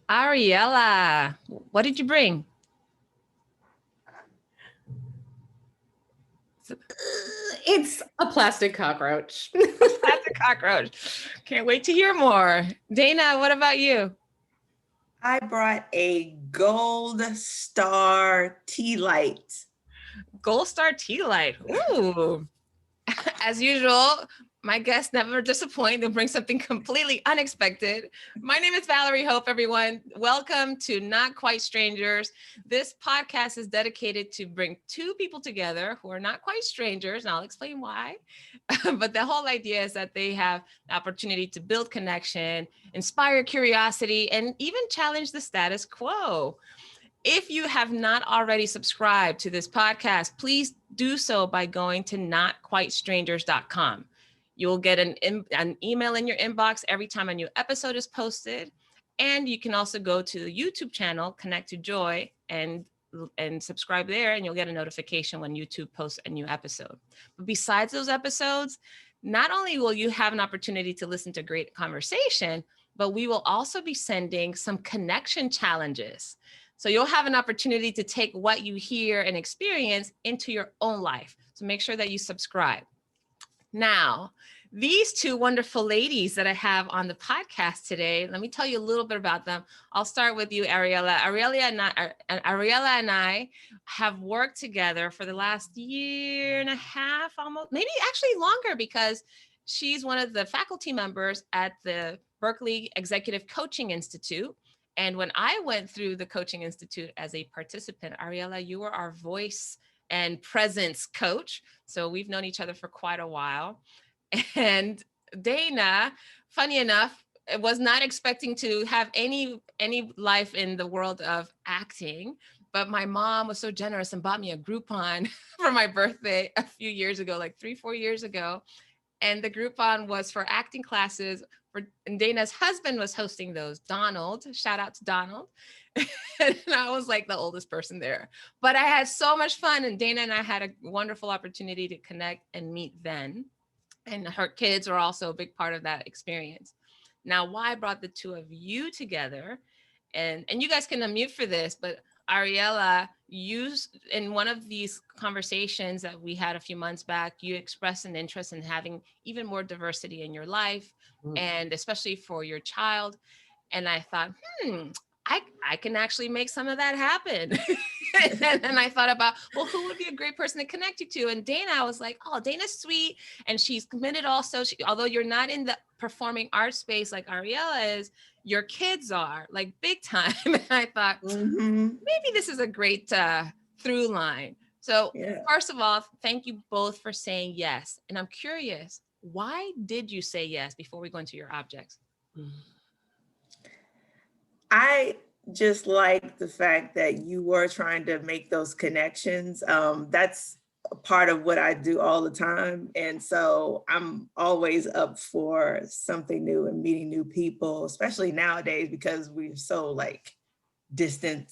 Ariella, what did you bring? It's a plastic cockroach. That's a cockroach. Can't wait to hear more. Dana, what about you? I brought a gold star tea light. Gold Star Tea Light. Ooh. As usual, my guests never disappoint. They'll bring something completely unexpected. My name is Valerie Hope, everyone. Welcome to Not Quite Strangers. This podcast is dedicated to bring two people together who are not quite strangers, and I'll explain why. But the whole idea is that they have the opportunity to build connection, inspire curiosity, and even challenge the status quo. If you have not already subscribed to this podcast, please do so by going to notquitestrangers.com. You'll get an email in your inbox every time a new episode is posted. And you can also go to the YouTube channel, Connect to Joy, and subscribe there, and you'll get a notification when YouTube posts a new episode. But besides those episodes, not only will you have an opportunity to listen to great conversation, but we will also be sending some connection challenges. So you'll have an opportunity to take what you hear and experience into your own life. So make sure that you subscribe. Now, these two wonderful ladies that I have on the podcast today, let me tell you a little bit about them. I'll start with you, Ariella. Ariella and I have worked together for the last year and a half, almost, maybe actually longer, because she's one of the faculty members at the Berkeley Executive Coaching Institute. And when I went through the Coaching Institute as a participant, Ariella, you were our voice and presence coach. So we've known each other for quite a while. And Dana, funny enough, was not expecting to have any life in the world of acting, but my mom was so generous and bought me a Groupon for my birthday a few years ago, like 3-4 years ago. And the Groupon was for acting classes. And Dana's husband was hosting those, Donald. Shout out to Donald. And I was like the oldest person there. But I had so much fun. And Dana and I had a wonderful opportunity to connect and meet then. And her kids are also a big part of that experience. Now, why I brought the two of you together, and you guys can unmute for this, but Ariella, you, in one of these conversations that we had a few months back, you expressed an interest in having even more diversity in your life, and especially for your child. And I thought, I can actually make some of that happen. And then I thought about, well, who would be a great person to connect you to? And Dana, I was like, oh, Dana's sweet. And she's committed also. Although you're not in the performing arts space like Ariella is, your kids are like big time. And I thought, maybe this is a great through line. So first of all, thank you both for saying yes. And I'm curious, why did you say yes before we go into your objects? I just like the fact that you were trying to make those connections. That's a part of what I do all the time. And so I'm always up for something new and meeting new people, especially nowadays because we're so like distant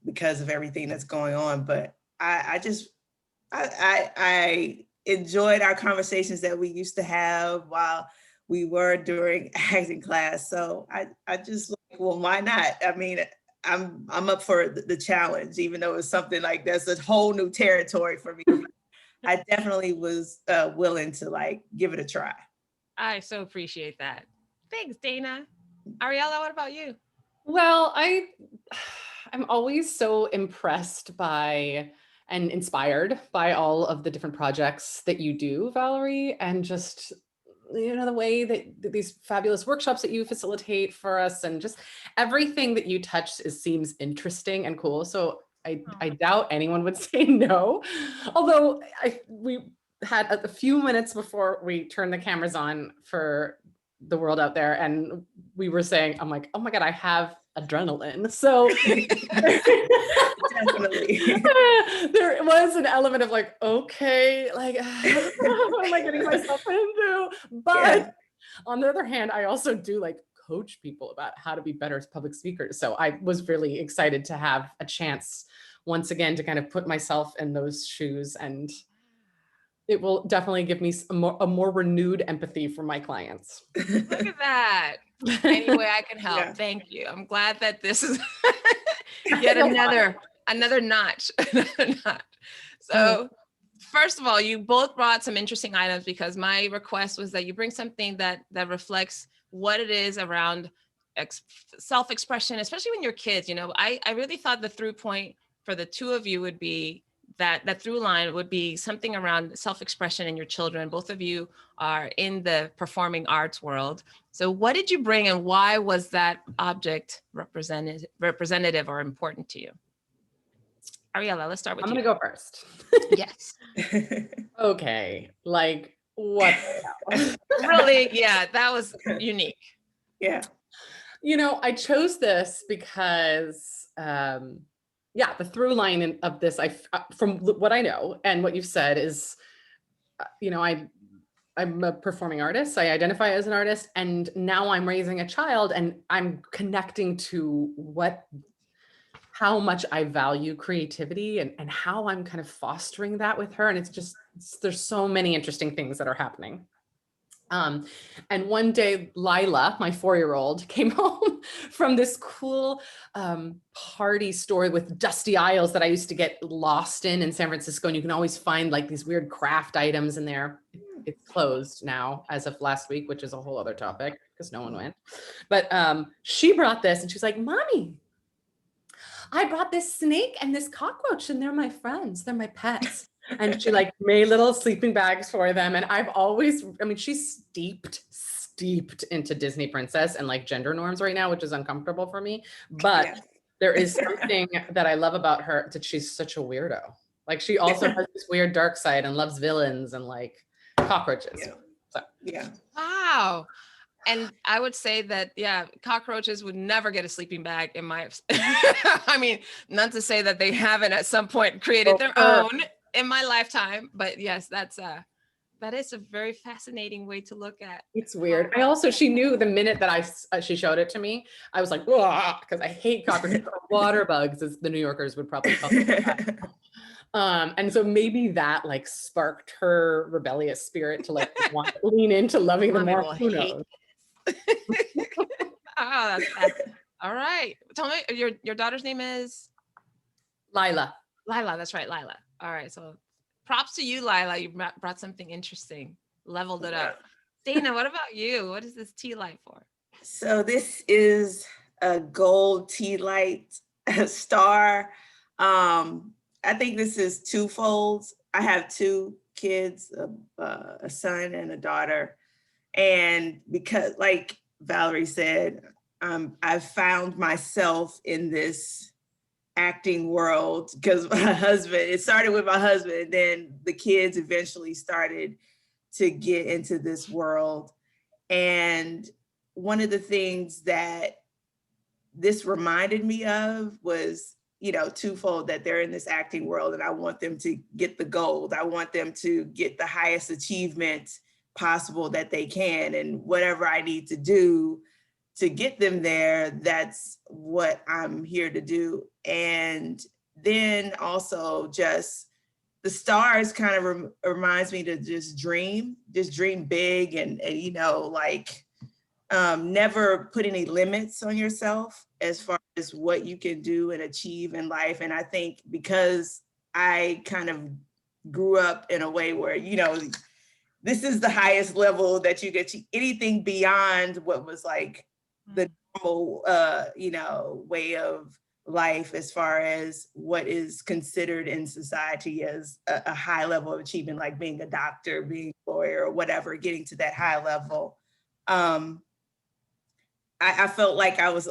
because of everything that's going on. But I enjoyed our conversations that we used to have while we were during acting class. So I just like, well, why not? I mean, I'm up for the challenge, even though it's something like that's a whole new territory for me. I definitely was willing to like give it a try. I so appreciate that. Thanks, Dana. Ariella, what about you? Well, I'm always so impressed by and inspired by all of the different projects that you do, Valerie, and just the way that these fabulous workshops that you facilitate for us, and just everything that you touch seems interesting and cool. So I doubt anyone would say no. Although we had a few minutes before we turned the cameras on for the world out there, and we were saying, I'm like, oh my God, I have adrenaline. So Definitely. There was an element of like, okay, like, what am I getting myself into? But on the other hand, I also do like coach people about how to be better as public speakers. So I was really excited to have a chance once again to kind of put myself in those shoes. And It will definitely give me a more renewed empathy for my clients. Look at that. Any way I can help. Yeah. Thank you. I'm glad that this is yet another notch. Another notch. So first of all, you both brought some interesting items because my request was that you bring something that reflects what it is around self-expression, especially when you're kids. You know, I really thought the through point for the two of you would be that through line would be something around self-expression in your children. Both of you are in the performing arts world. So what did you bring and why was that object representative or important to you? Ariela, let's start with I'm you. going to go first. Yes. Okay. Like what? Really? Yeah, that was unique. Yeah. You know, I chose this because, the through line of this, from what I know and what you've said is, you know, I'm a performing artist. I identify as an artist, and now I'm raising a child, and I'm connecting to how much I value creativity and how I'm kind of fostering that with her. And there's so many interesting things that are happening. And one day, Lila, my 4-year-old, came home from this cool party store with dusty aisles that I used to get lost in San Francisco. And you can always find like these weird craft items in there. It's closed now as of last week, which is a whole other topic because no one went. But she brought this and she's like, Mommy, I brought this snake and this cockroach and they're my friends. They're my pets. And she like made little sleeping bags for them. And she's steeped into Disney princess and like gender norms right now, which is uncomfortable for me. But there is something that I love about her, that she's such a weirdo. Like she also has this weird dark side and loves villains and like cockroaches. So. Yeah. Wow. And I would say that, cockroaches would never get a sleeping bag in my, I mean, not to say that they haven't at some point created their own in my lifetime, but yes, that is a very fascinating way to look at. It's weird. She knew the minute that she showed it to me, I was like, because I hate cockroaches or water bugs, as the New Yorkers would probably call it. And so maybe that like sparked her rebellious spirit to like want to lean into loving them more. Who knows? That's all right. Tell me, your daughter's name is Lila. Lila, that's right, Lila. All right, so props to you, Lila. You brought something interesting, leveled it up. Dana, what about you? What is this tea light for? So this is a gold tea light star. I think this is twofold. I have 2 kids, a son and a daughter. And because, like Valerie said, I've found myself in this acting world because it started with my husband, and then the kids eventually started to get into this world. And one of the things that this reminded me of was, twofold, that they're in this acting world and I want them to get the gold. I want them to get the highest achievement possible that they can, and whatever I need to do to get them there, that's what I'm here to do. And then also just the stars kind of reminds me to just dream big and never put any limits on yourself as far as what you can do and achieve in life. And I think because I kind of grew up in a way where, this is the highest level that you get, anything beyond what was like the normal, way of life as far as what is considered in society as a high level of achievement, like being a doctor, being a lawyer, or whatever, getting to that high level. I felt like I was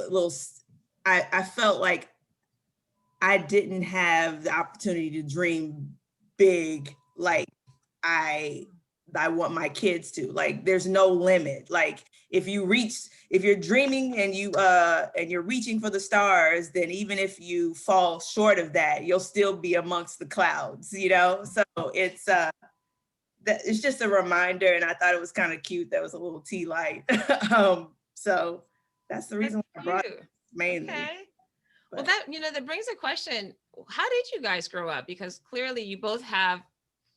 I felt like I didn't have the opportunity to dream big like I want my kids to. Like, there's no limit. Like, if you're dreaming and you're reaching for the stars, then even if you fall short of that, you'll still be amongst the clouds, So it's just a reminder, and I thought it was kind of cute. That was a little tea light. So that's the reason why I brought it mainly. Okay. Well, that brings a question. How did you guys grow up? Because clearly you both have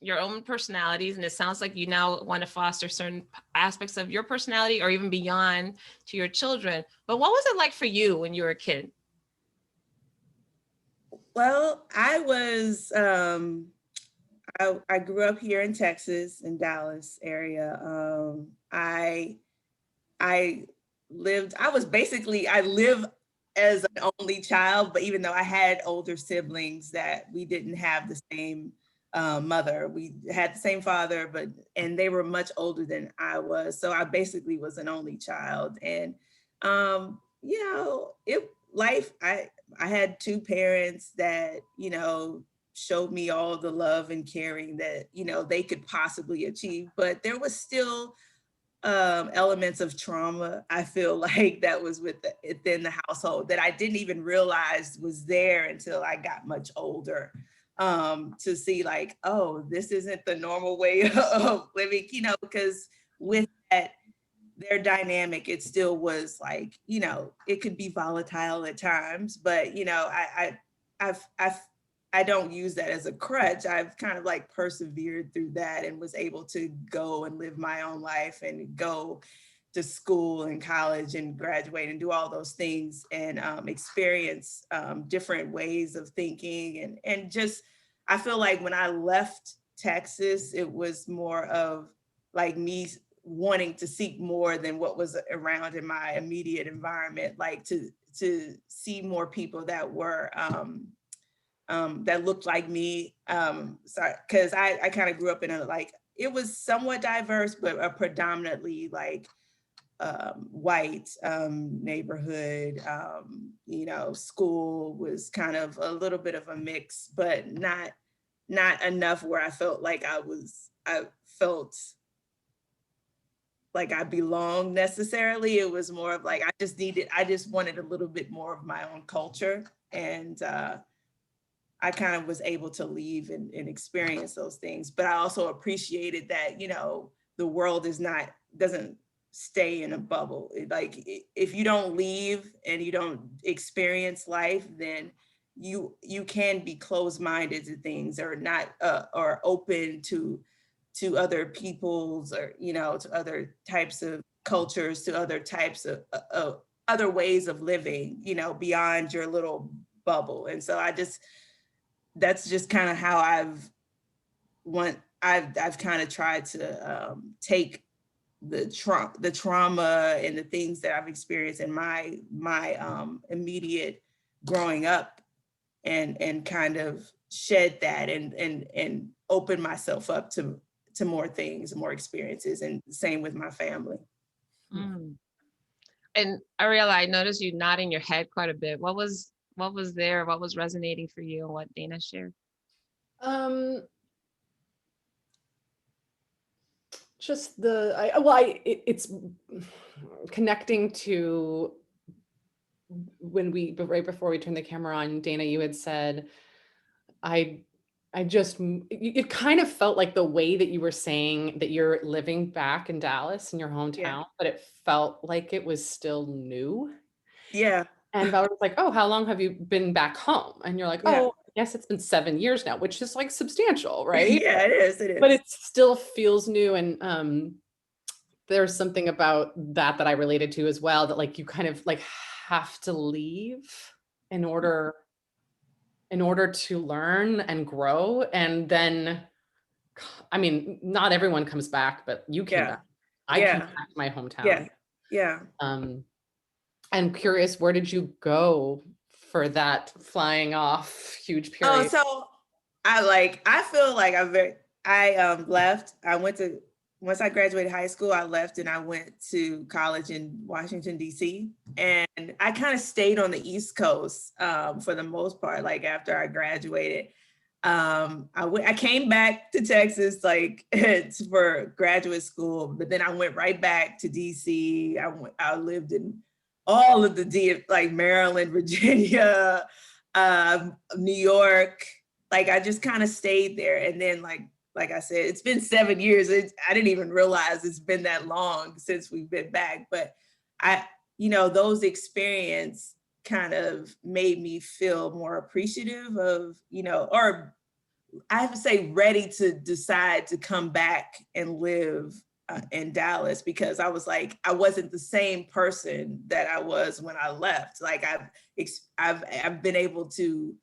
your own personalities, and it sounds like you now want to foster certain aspects of your personality or even beyond to your children. But what was it like for you when you were a kid? Well, I grew up here in Texas, in Dallas area. I I live as an only child, but even though I had older siblings that we didn't have the same mother, we had the same father, and they were much older than I was. So I basically was an only child. And, I had two parents that, showed me all the love and caring that, they could possibly achieve, but there was still elements of trauma, I feel like, that was within the household that I didn't even realize was there until I got much older, to see like, oh, this isn't the normal way of living, because with that, their dynamic, it still was like, it could be volatile at times, but, I've I don't use that as a crutch. I've kind of like persevered through that and was able to go and live my own life and go to school and college and graduate and do all those things and experience different ways of thinking. And just, I feel like when I left Texas, it was more of like me wanting to seek more than what was around in my immediate environment, like to see more people that were that looked like me. Because I kind of grew up in it was somewhat diverse, but a predominantly like white neighborhood. School was kind of a little bit of a mix, but not enough where I felt like I felt like I belonged necessarily. It was more of like, I just wanted a little bit more of my own culture. And I kind of was able to leave and experience those things. But I also appreciated that, the world doesn't stay in a bubble. Like if you don't leave and you don't experience life, then you can be closed-minded to things or not, or open to other people's, or, to other types of cultures, to other types of other ways of living, beyond your little bubble. And so that's just kind of how I've kind of tried to take the trauma and the things that I've experienced in my immediate growing up, and kind of shed that and open myself up to more things, more experiences, and same with my family. Mm. And Ariela, I noticed you nodding your head quite a bit. What was there? What was resonating for you and what Dana shared? Just it's connecting to when right before we turned the camera on, Dana, you had said, it kind of felt like the way that you were saying that you're living back in Dallas in your hometown, Yeah. but it felt like it was still new. Yeah. And Valerie was like, oh, how long have you been back home? And you're like, Yeah. oh, I guess it's been 7 years now, which is like substantial, right? Yeah, it is. But it still feels new. And there's something about that I related to as well, that like you kind of like have to leave in order to learn and grow. And then, I mean, not everyone comes back, but you came back. I came back to my hometown. Yeah. I'm curious, where did you go for that flying off huge period? Oh, so I feel like I left. Once I graduated high school, I left and I went to college in Washington, D.C. And I kind of stayed on the East Coast for the most part. Like after I graduated, I came back to Texas like for graduate school, but then I went right back to D.C. I lived in all of like Maryland, Virginia, New York. Like I just kind of stayed there. And then like I said, it's been 7 years. I didn't even realize it's been that long since we've been back. But those experiences kind of made me feel more appreciative of, or I have to say, ready to decide to come back and live in Dallas, because I was like, I wasn't the same person that I was when I left. Like I've been able to,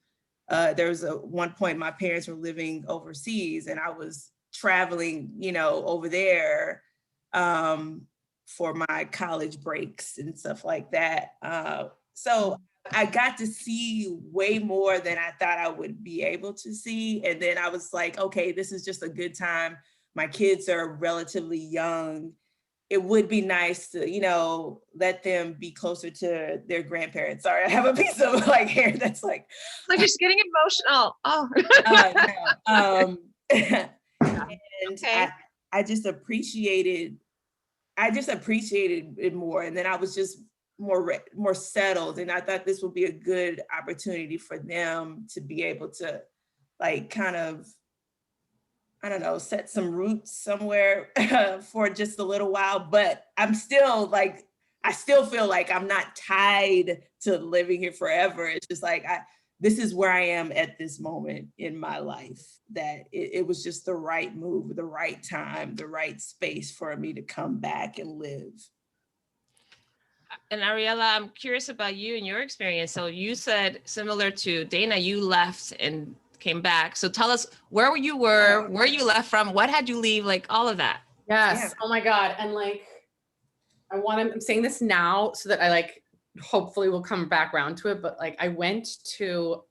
there was one point my parents were living overseas and I was traveling, you know, over there for my college breaks and stuff like that. So I got to see way more than I thought I would be able to see. And then I was like, okay, this is just a good time. My kids are relatively young. It would be nice to, you know, let them be closer to their grandparents. Sorry, I have a piece of like hair that's like just getting emotional. Oh. no. And Okay. I just appreciated it more. And then I was just more settled. And I thought this would be a good opportunity for them to be able to like kind of, I don't know, set some roots somewhere for just a little while. But I'm still like, I still feel like I'm not tied to living here forever. It's just like, this is where I am at this moment in my life, that it was just the right move, the right time, the right space for me to come back and live. And Ariela, I'm curious about you and your experience. So you said, similar to Dana, you left and came back. So tell us where you were, where you left from, what had you leave, like all of that. Yes. Yeah. Oh my God. And like, I'm saying this now so that I like, hopefully we'll come back around to it. But like, I went to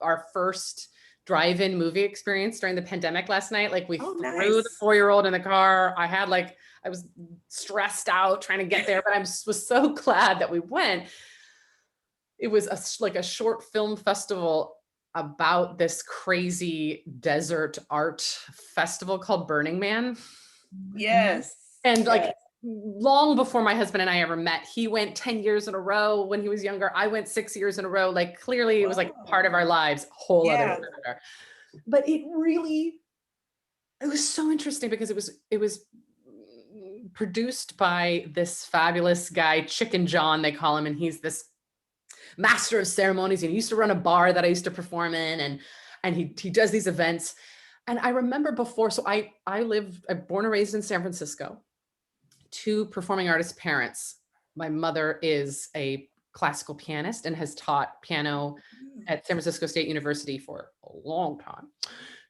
our first drive-in movie experience during the pandemic last night. Like we threw the 4-year-old in the car. I was stressed out trying to get there, but I was so glad that we went. It was like a short film festival about this crazy desert art festival called Burning Man. Yes. And like long before my husband and I ever met, he went 10 years in a row when he was younger. I went 6 years in a row. Like clearly it was like part of our lives, whole other matter. But it was so interesting because it was produced by this fabulous guy, Chicken John, they call him. And he's this master of ceremonies. And he used to run a bar that I used to perform in. And he does these events. And I remember before, so I'm born and raised in San Francisco, 2 performing artist parents. My mother is a classical pianist and has taught piano at San Francisco State University for a long time.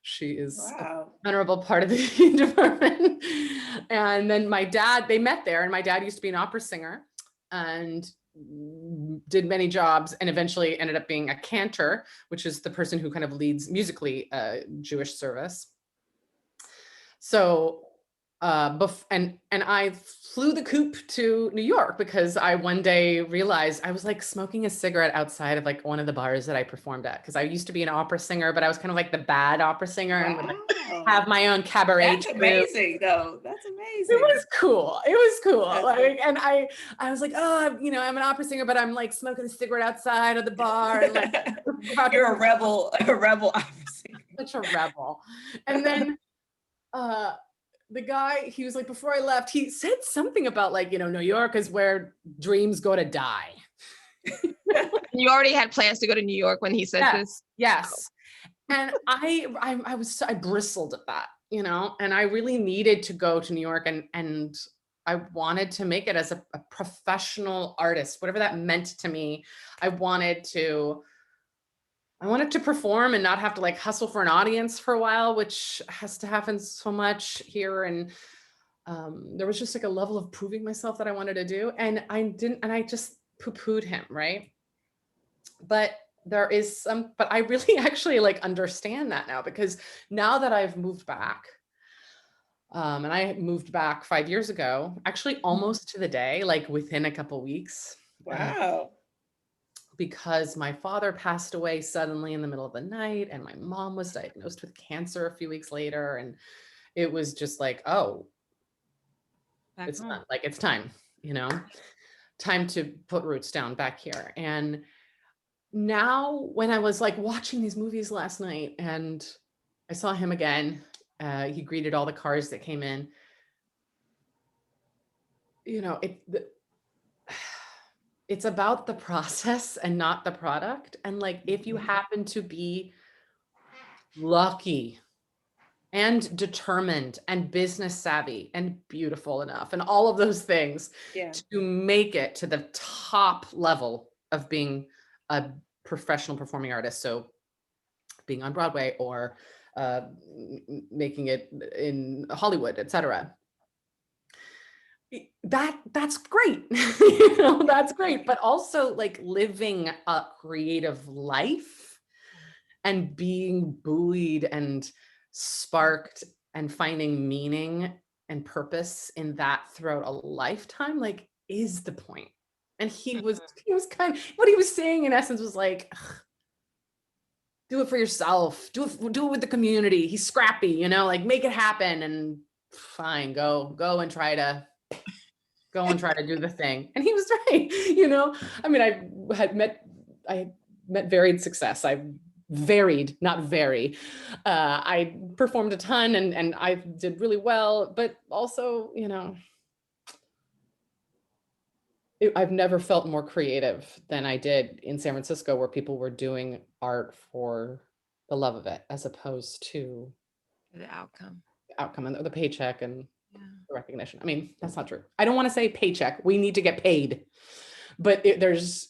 She is a venerable part of the department. And then my dad, they met there, and my dad used to be an opera singer and did many jobs and eventually ended up being a cantor, which is the person who kind of leads musically a Jewish service. So, and I flew the coop to New York because I one day realized I was like smoking a cigarette outside of like one of the bars that I performed at. Cause I used to be an opera singer, but I was kind of like the bad opera singer and would like have my own cabaret. That's amazing though. That's amazing. It was cool. Like, and I was like, oh, you know, I'm an opera singer, but I'm like smoking a cigarette outside of the bar. And like, you're a rebel opera singer. Such a rebel. And then, the guy, he was like, before I left, he said something about like, you know, New York is where dreams go to die. You already had plans to go to New York when he said this? Yes. And I bristled at that, you know, and I really needed to go to New York and I wanted to make it as a professional artist, whatever that meant to me. I wanted to perform and not have to like hustle for an audience for a while, which has to happen so much here. And there was just like a level of proving myself that I wanted to do. And I just poo-pooed him, right? But I really actually like understand that now, because now that I've moved back, and I moved back 5 years ago, actually almost to the day, like within a couple weeks. Wow. Because my father passed away suddenly in the middle of the night, and my mom was diagnosed with cancer a few weeks later. And it was just like, oh, it's not, like, it's time, you know, time to put roots down back here. And now when I was like watching these movies last night and I saw him again, he greeted all the cars that came in, you know, it's about the process and not the product. And like, if you happen to be lucky and determined and business savvy and beautiful enough and all of those things to make it to the top level of being a professional performing artist. So being on Broadway or making it in Hollywood, etc. That's great. You know, that's great. But also like living a creative life and being buoyed and sparked and finding meaning and purpose in that throughout a lifetime, like, is the point. And he was kind of, what he was saying in essence was like, do it for yourself, do it with the community. He's scrappy, you know, like make it happen, and fine, go and try to do the thing. And he was right, you know. I mean, I met varied success. I varied, not very. I performed a ton and I did really well, but also, you know, I've never felt more creative than I did in San Francisco, where people were doing art for the love of it, as opposed to The outcome and the paycheck and the recognition. I mean, that's not true. I don't want to say paycheck. We need to get paid. But there's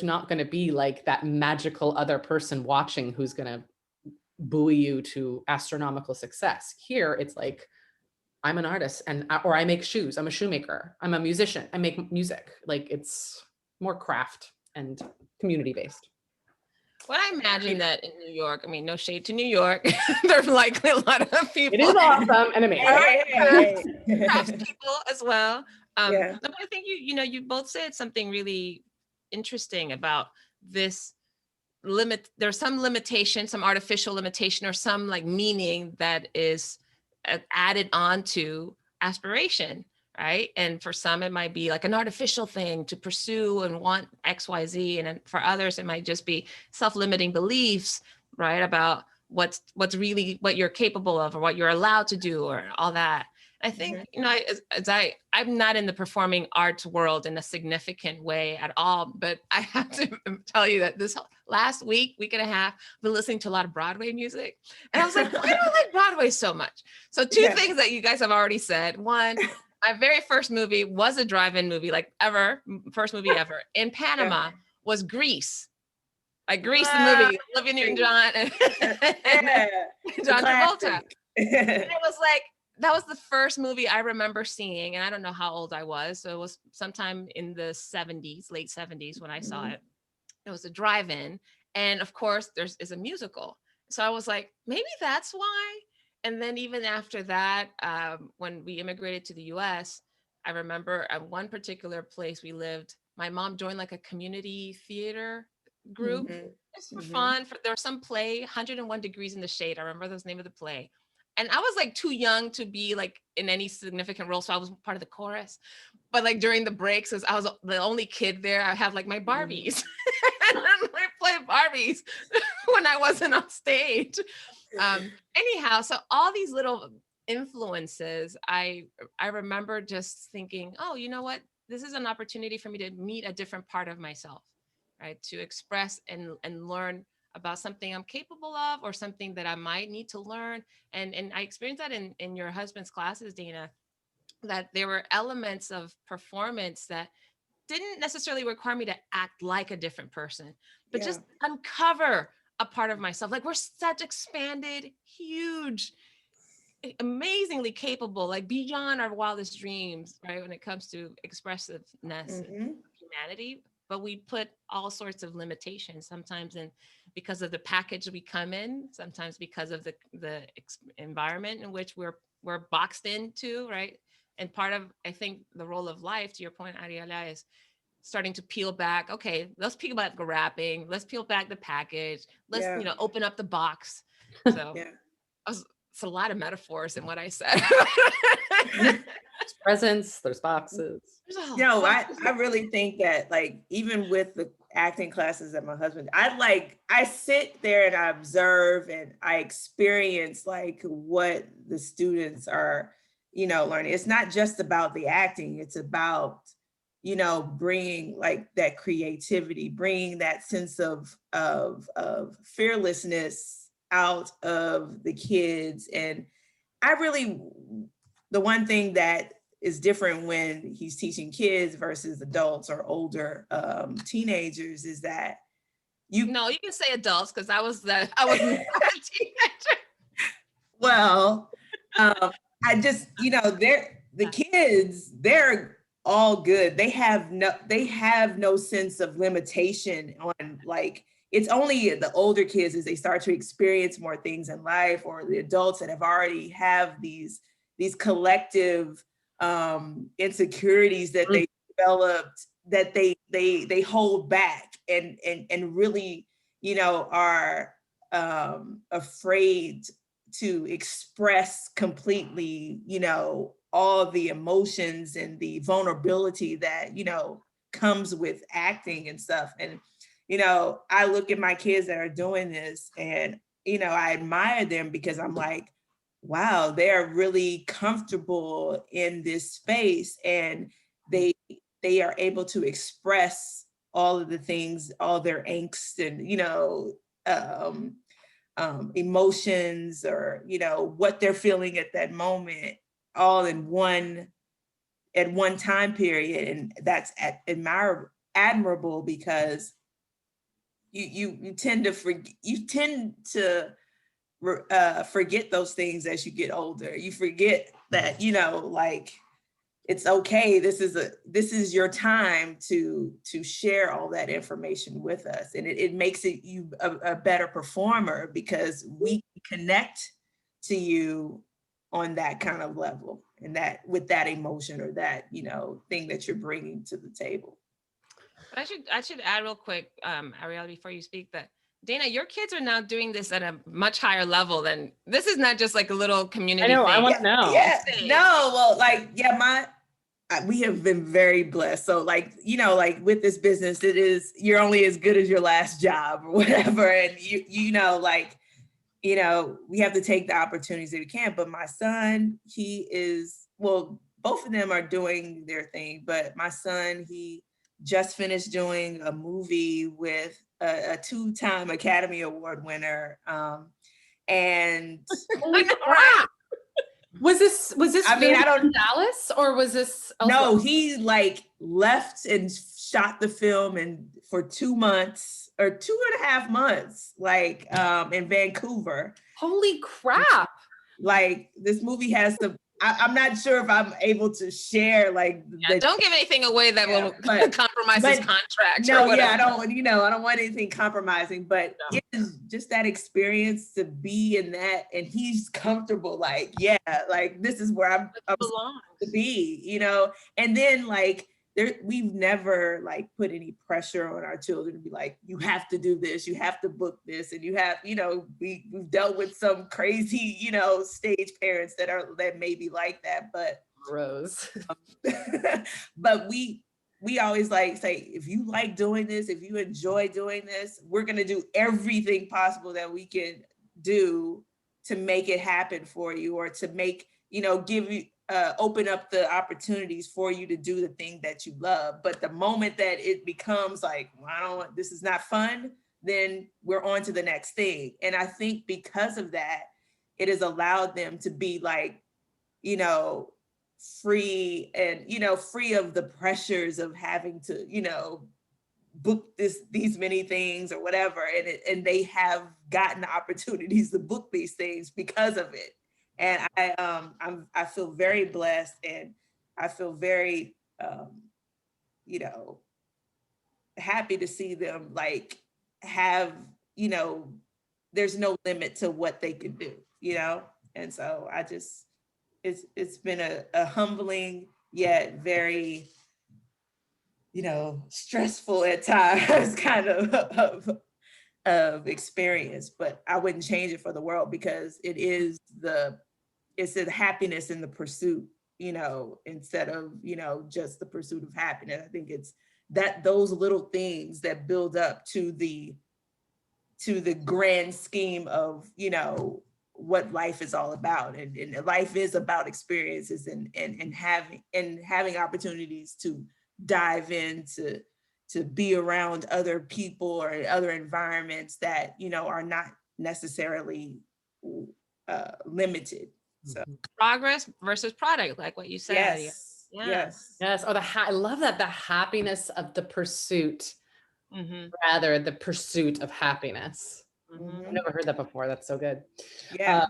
not going to be like that magical other person watching who's going to buoy you to astronomical success. Here, it's like, I'm an artist or I make shoes. I'm a shoemaker. I'm a musician. I make music. Like, it's more craft and community based. Well, I imagine that in New York, I mean, no shade to New York, there's likely a lot of people. It is awesome and amazing. Crafts people as well. Yeah. But I think you both said something really interesting about this limit. There's some limitation, some artificial limitation, or some like meaning that is added onto aspiration, right? And for some, it might be like an artificial thing to pursue and want X, Y, Z. And for others, it might just be self-limiting beliefs, right? About what's really what you're capable of or what you're allowed to do or all that. I think, you know, I'm not in the performing arts world in a significant way at all, but I have to tell you that this last week and a half, I've been listening to a lot of Broadway music. And I was like, why do I like Broadway so much? So two things that you guys have already said. One, my very first movie was a drive-in movie, like ever, first movie ever, in Panama was Grease. Like Grease, the movie, Olivia Newton-John and John Travolta. And it was like, that was the first movie I remember seeing, and I don't know how old I was. So it was sometime in the 70s, late 70s when I saw it. It was a drive-in. And of course, is a musical. So I was like, maybe that's why. And then even after that, when we immigrated to the US, I remember at one particular place we lived, my mom joined like a community theater group. It's for fun. There was some play, 101 Degrees in the Shade. I remember the name of the play. And I was like too young to be like in any significant role. So I was part of the chorus. But like during the breaks, as I was the only kid there, I have like my Barbies. And I play Barbies when I wasn't on stage. Anyhow, so all these little influences, I remember just thinking, oh, you know what? This is an opportunity for me to meet a different part of myself, right? To express and learn about something I'm capable of or something that I might need to learn. And I experienced that in your husband's classes, Dana, that there were elements of performance that didn't necessarily require me to act like a different person, but just uncover a part of myself. Like we're such expanded, huge, amazingly capable, like beyond our wildest dreams, right? When it comes to expressiveness and humanity. But we put all sorts of limitations, sometimes because of the package we come in, sometimes because of the environment in which we're boxed into, right? And part of, I think, the role of life, to your point, Ariela, is starting to peel back. Okay, let's peel back the wrapping. Let's peel back the package. Let's open up the box. So it's a lot of metaphors in what I said. There's presents, there's boxes. I really think that like, even with the acting classes that my husband, I sit there and I observe and I experience like what the students are, learning. It's not just about the acting, it's about, bringing like that creativity, bringing that sense of fearlessness out of the kids. And the one thing that is different when he's teaching kids versus adults or older teenagers is that you can say adults, because I was not a teenager. Well, I just, the kids, they're all good. They have no sense of limitation on, like, it's only the older kids as they start to experience more things in life, or the adults that have already have these collective insecurities that they developed, that they hold back and really, are afraid to express completely, all the emotions and the vulnerability that, comes with acting and stuff. And, I look at my kids that are doing this, and, I admire them, because I'm like, wow, they're really comfortable in this space, and they are able to express all of the things, all their angst and, emotions, or, what they're feeling at that moment, all at one time period. And that's admirable, because you tend to forget those things as you get older. You forget that, like, it's okay. This is your time to share all that information with us. And it makes you a better performer, because we connect to you on that kind of level, and that with that emotion, or that, thing that you're bringing to the table. But I should add real quick, Ariela, before you speak, that Dana, your kids are now doing this at a much higher level than, this is not just like a little community I know, thing. I want to know. Yeah, no, well, like, we have been very blessed. So, like, like with this business, you're only as good as your last job or whatever. And we have to take the opportunities that we can. But my son, both of them are doing their thing, but my son, he just finished doing a movie with a 2-time Academy Award winner. And Was this I mean, I don't in Dallas, or was this elsewhere? No, he like left and shot the film for 2 months or 2.5 months, like in Vancouver. Holy crap. Like, this movie has some, I'm not sure if I'm able to share, like, don't give anything away that will compromise his contract. No, I don't want anything compromising, but it is just that experience to be in that, and he's comfortable, like, like, this is where I'm supposed to be, and then, like, we've never, like, put any pressure on our children to be like, you have to do this, you have to book this, and you have, we've dealt with some crazy, stage parents that may be like that, but Rose. but we always like say, if you like doing this, if you enjoy doing this, we're going to do everything possible that we can do to make it happen for you, or to make, give you, open up the opportunities for you to do the thing that you love. But the moment that it becomes like, well, this is not fun, then we're on to the next thing. And I think because of that, it has allowed them to be like, free, and, free of the pressures of having to, book these many things or whatever. And they have gotten opportunities to book these things because of it. And I feel very blessed, and I feel very, happy to see them, like, have, there's no limit to what they can do, And so it's been a humbling yet very, stressful at times kind of experience, but I wouldn't change it for the world, because it's the happiness in the pursuit, instead of, just the pursuit of happiness. I think it's those little things that build up to the grand scheme of, what life is all about. And life is about experiences and having opportunities to dive into, to be around other people or other environments that, are not necessarily limited. So Progress versus product, like what you said. yes, Yeah. yes, Yes. Oh, I love that, the happiness of the pursuit, rather the pursuit of happiness. I've never heard that before. That's so good. yeah.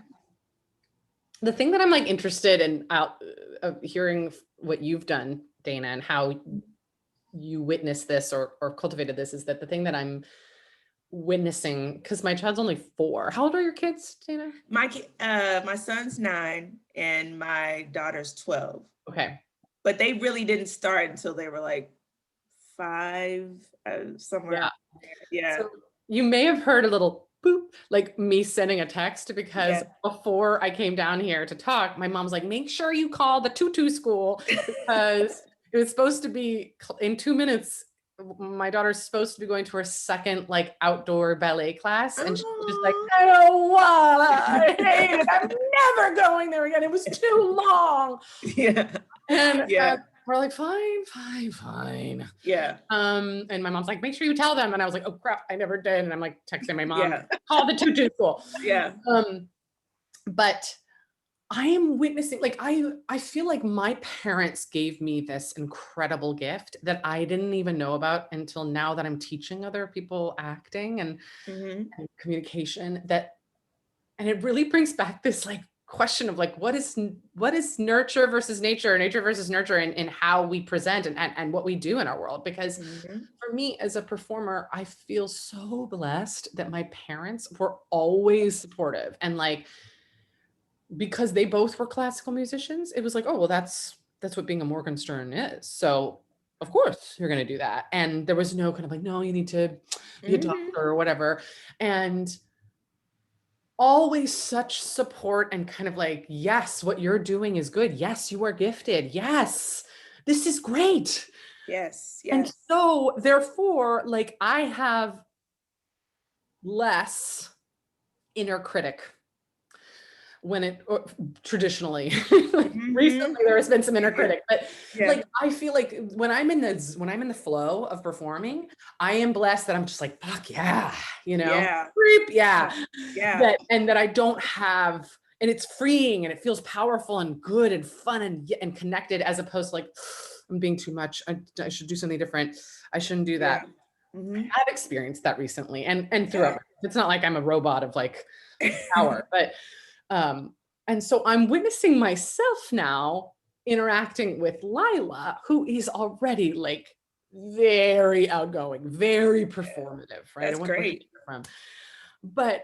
The thing that I'm like interested in hearing what you've done, Dana, and how you witnessed this or cultivated this, is that the thing that I'm witnessing, because my child's only 4. How old are your kids, Dana? My son's 9 and my daughter's 12. Okay. But they really didn't start until they were like 5, somewhere. Yeah. Yeah. So you may have heard a little boop, like me sending a text, because before I came down here to talk, my mom's like, make sure you call the tutu school, because it was supposed to be in 2 minutes. My daughter's supposed to be going to her second like outdoor ballet class. And she's just like, I don't want I hate it. I'm never going there again. It was too long. Yeah. And Yeah. we're like, fine. Yeah. And my mom's like, make sure you tell them. And I was like, oh crap, I never did. And I'm like texting my mom, Yeah. call the tutu school. Yeah. But I am witnessing, like, I feel like my parents gave me this incredible gift that I didn't even know about until now that I'm teaching other people acting and communication, and it really brings back this like question of like, what is nurture versus nature versus nurture in how we present and what we do in our world. Because for me as a performer, I feel so blessed that my parents were always supportive, and like, because they both were classical musicians, it was like, oh, well, that's what being a Morgenstern is. So of course you're going to do that. And there was no kind of like, no, you need to be a doctor or whatever. And always such support and kind of like, yes, what you're doing is good. Yes, you are gifted. Yes, this is great. Yes. And so therefore, like, I have less inner critic when it traditionally, like recently there has been some inner critic, but like, I feel like when I'm in the flow of performing, I am blessed that I'm just like, fuck yeah, creep, that I don't have, and it's freeing and it feels powerful and good and fun and connected, as opposed to like, I'm being too much. I should do something different. I shouldn't do that. I've experienced that recently and throughout. It's not like I'm a robot of like power, but and so I'm witnessing myself now interacting with Lila, who is already like very outgoing, very performative, right? That's great. But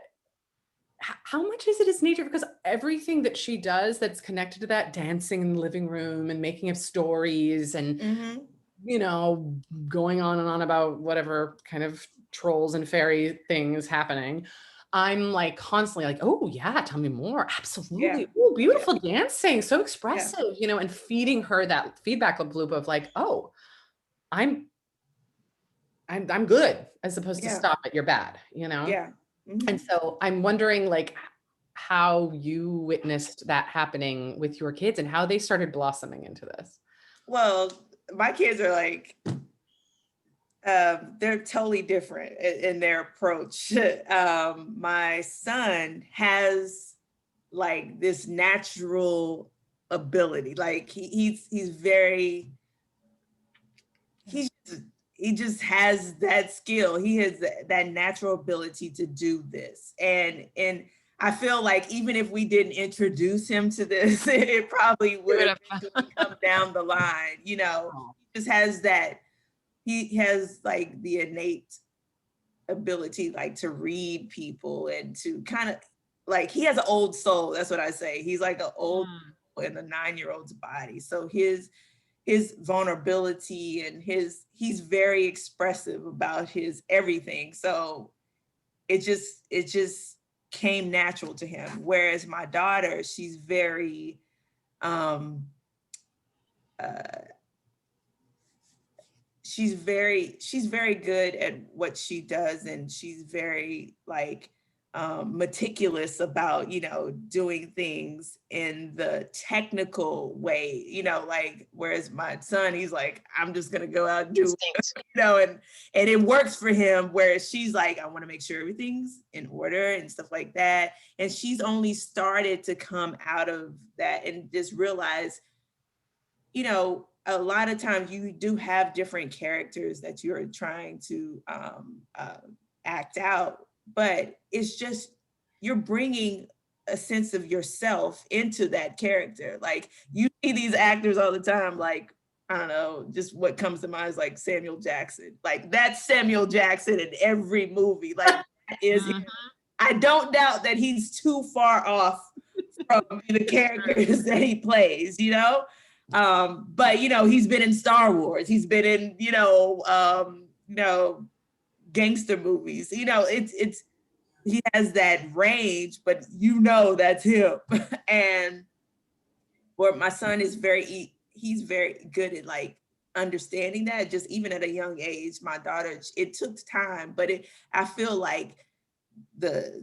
how much is it as nature? Because everything that she does that's connected to that, dancing in the living room and making up stories and, going on and on about whatever kind of trolls and fairy things happening, I'm like constantly like, oh yeah, tell me more. Absolutely. Oh, beautiful dancing. So expressive, and feeding her that feedback loop of like, oh, I'm good, as opposed to stop it, you're bad, And so I'm wondering like how you witnessed that happening with your kids and how they started blossoming into this. Well, my kids are like, they're totally different in their approach. My son has like this natural ability. Like he just has that skill. He has that natural ability to do this. And I feel like even if we didn't introduce him to this, it probably would have come down the line, He just has that. He has like the innate ability like to read people and to kind of like, he has an old soul. That's what I say. He's like an old in a 9-year-old's body. So his vulnerability and he's very expressive about his everything. So it just came natural to him. Whereas my daughter, she's very she's very good at what she does, and she's very like meticulous about, doing things in the technical way, like, whereas my son, he's like, I'm just gonna go out and do, and it works for him. Whereas she's like, I want to make sure everything's in order and stuff like that. And she's only started to come out of that and just realize, a lot of times you do have different characters that you're trying to act out, but it's just, you're bringing a sense of yourself into that character. Like, you see these actors all the time, like, I don't know, just what comes to mind is like Samuel Jackson. Like, that's Samuel Jackson in every movie. Like, that is him. I don't doubt that he's too far off from the characters that he plays, but he's been in Star Wars, he's been in gangster movies, it's he has that range, but that's him. And where my son is he's very good at like understanding that, just even at a young age. My daughter, it took time, but I feel like the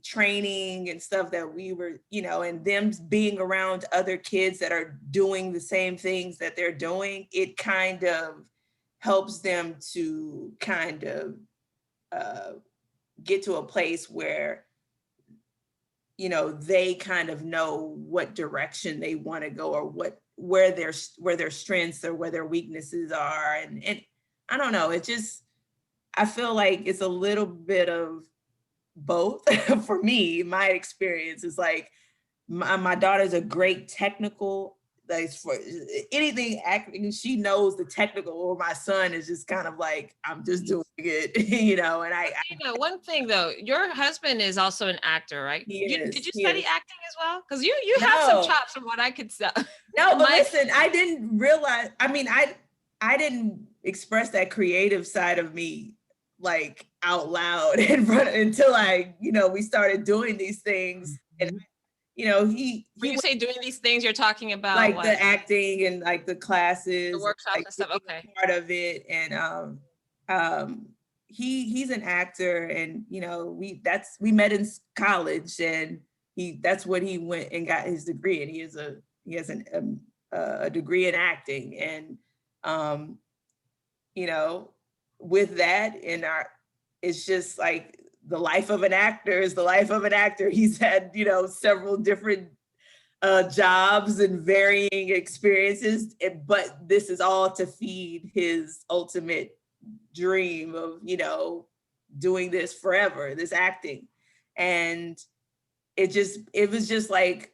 training and stuff that we were, and them being around other kids that are doing the same things that they're doing, it kind of helps them to kind of get to a place where, they kind of know what direction they want to go, or where their strengths or where their weaknesses are. And I don't know, I feel like it's a little bit of both. For me, my experience is like, my daughter's a great technical, like, for anything acting, she knows the technical, or my son is just kind of like, I'm just doing it, and one thing though, your husband is also an actor, right? Did you study acting as well? Because you have some chops from what I could tell. No, but listen, I didn't realize, I didn't express that creative side of me like out loud in front until we started doing these things. And when you say doing these things, you're talking about like what? The acting and like the classes, the workshops like, and stuff. Okay, part of it. And he's an actor, and we met in college, and that's what he went and got his degree, and he has a degree in acting. And with that, it's just like, the life of an actor is the life of an actor. He's had several different jobs and varying experiences, but this is all to feed his ultimate dream of doing this forever, this acting. And it was just like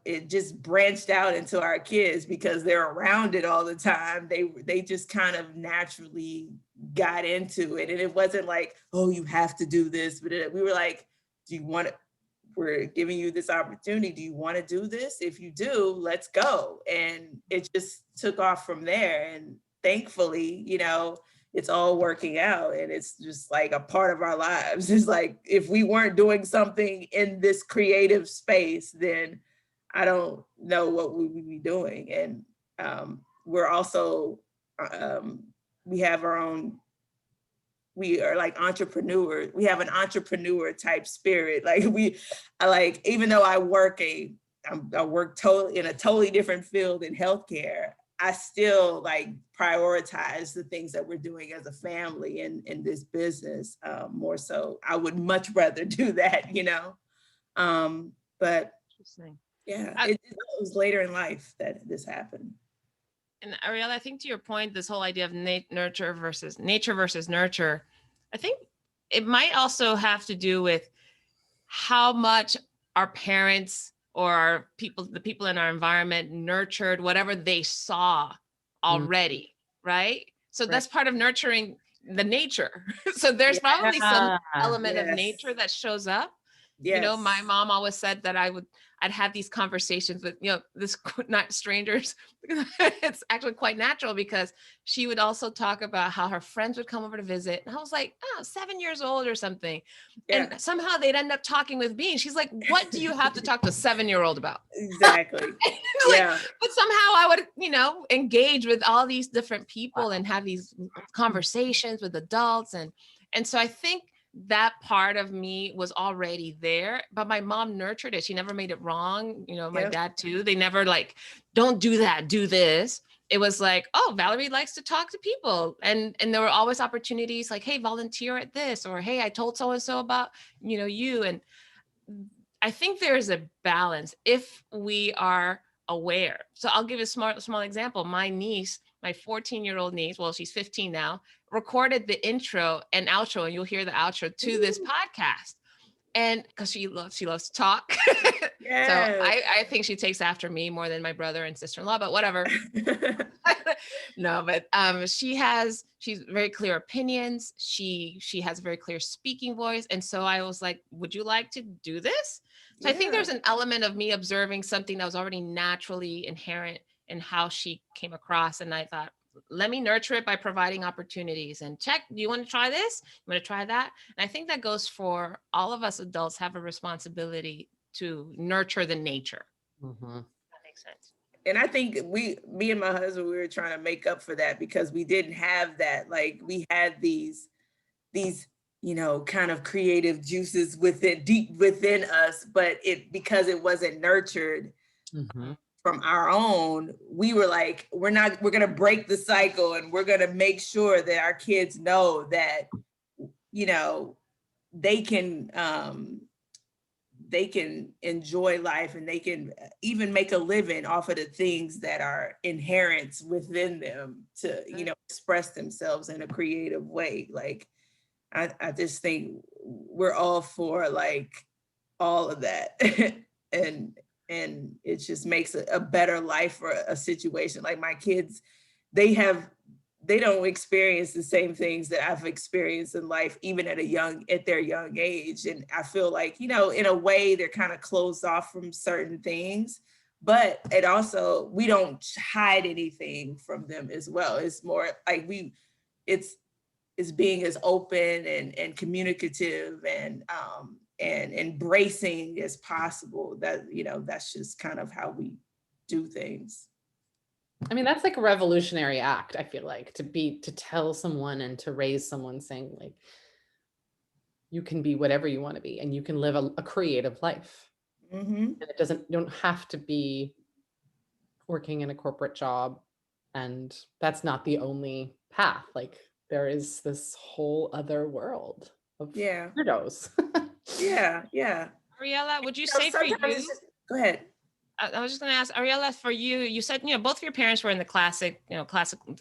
it just branched out into our kids, because they're around it all the time. They just kind of naturally got into it, and it wasn't like, oh, you have to do this, but we were like, do you want to, we're giving you this opportunity, do you want to do this? If you do, let's go. And it just took off from there, and thankfully, it's all working out, and it's just like a part of our lives. It's like, if we weren't doing something in this creative space, then I don't know what we would be doing. And we're also, we are like entrepreneurs. We have an entrepreneur type spirit. Like even though I work totally in a totally different field in healthcare, I still like prioritize the things that we're doing as a family in this business more so. I would much rather do that, but interesting. Yeah, it was later in life that this happened. And Ariela, I think to your point, this whole idea of nature versus nurture, I think it might also have to do with how much our parents or the people in our environment nurtured whatever they saw already, right? So that's part of nurturing the nature. So there's probably some element of nature that shows up. Yes. My mom always said that I'd have these conversations with, not strangers. It's actually quite natural, because she would also talk about how her friends would come over to visit. And I was like, 7 years old or something. Yeah. And somehow they'd end up talking with me. And she's like, what do you have to talk to a 7-year-old about? Exactly. Yeah. But somehow I would, engage with all these different people and have these conversations with adults. And so I think that part of me was already there, but my mom nurtured it. She never made it wrong. You know, my Yep. dad too. They never like, don't do that, do this. It was like, oh, Valerie likes to talk to people. And there were always opportunities like, hey, volunteer at this, or hey, I told so-and-so about, you know, you. And I think there's a balance if we are aware. So I'll give a small example. My niece, my 14-year-old niece, well, she's 15 now, recorded the intro and outro, and you'll hear the outro to this podcast. And because she loves to talk. Yes. So I think she takes after me more than my brother and sister-in-law, but whatever. No, but she's very clear opinions. She has a very clear speaking voice. And so I was like, would you like to do this? So I think there's an element of me observing something that was already naturally inherent in how she came across. And I thought, let me nurture it by providing opportunities and check. Do you want to try this? You want to try that? And I think that goes for all of us adults have a responsibility to nurture the nature. Mm-hmm. That makes sense. And I think me and my husband, we were trying to make up for that because we didn't have that. Like we had these, you know, kind of creative juices deep within us, but because it wasn't nurtured from our own, we were like, we're going to break the cycle, and we're going to make sure that our kids know that, you know, they can enjoy life, and they can even make a living off of the things that are inherent within them to, you know, express themselves in a creative way. Like, I just think we're all for like all of that. and it just makes a better life for a situation. Like my kids, they don't experience the same things that I've experienced in life, even at their young age. And I feel like, you know, in a way they're kind of closed off from certain things, but it also, we don't hide anything from them as well. It's more like it's being as open and communicative and embracing as possible. That, you know, that's just kind of how we do things. I mean, that's like a revolutionary act, I feel like, to tell someone and to raise someone saying like, you can be whatever you want to be and you can live a creative life. And you don't have to be working in a corporate job. And that's not the only path. Like there is this whole other world of weirdos. Ariela, would you say for you? Go ahead. I was just going to ask Ariela, for you, you said, you know, both of your parents were in the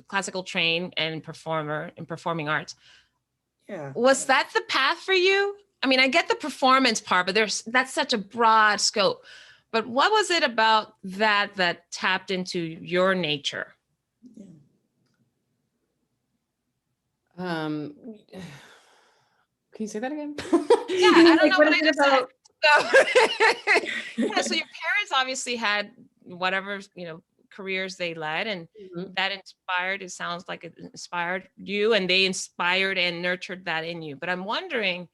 classical train and performing arts. Yeah. Was that the path for you? I mean, I get the performance part, but that's such a broad scope. But what was it about that tapped into your nature? Can you say that again? Yeah, I don't know what I just said. So your parents obviously had whatever, you know, careers they led, and that inspired, it sounds like it inspired you, and they inspired and nurtured that in you. But I'm wondering,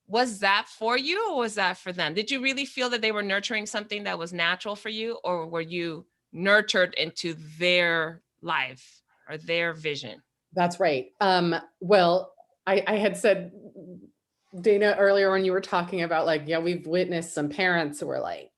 was that for you or was that for them? Did you really feel that they were nurturing something that was natural for you, or were you nurtured into their life or their vision? That's right. Well, I had said, Dana, earlier when you were talking about like, yeah, we've witnessed some parents who were like,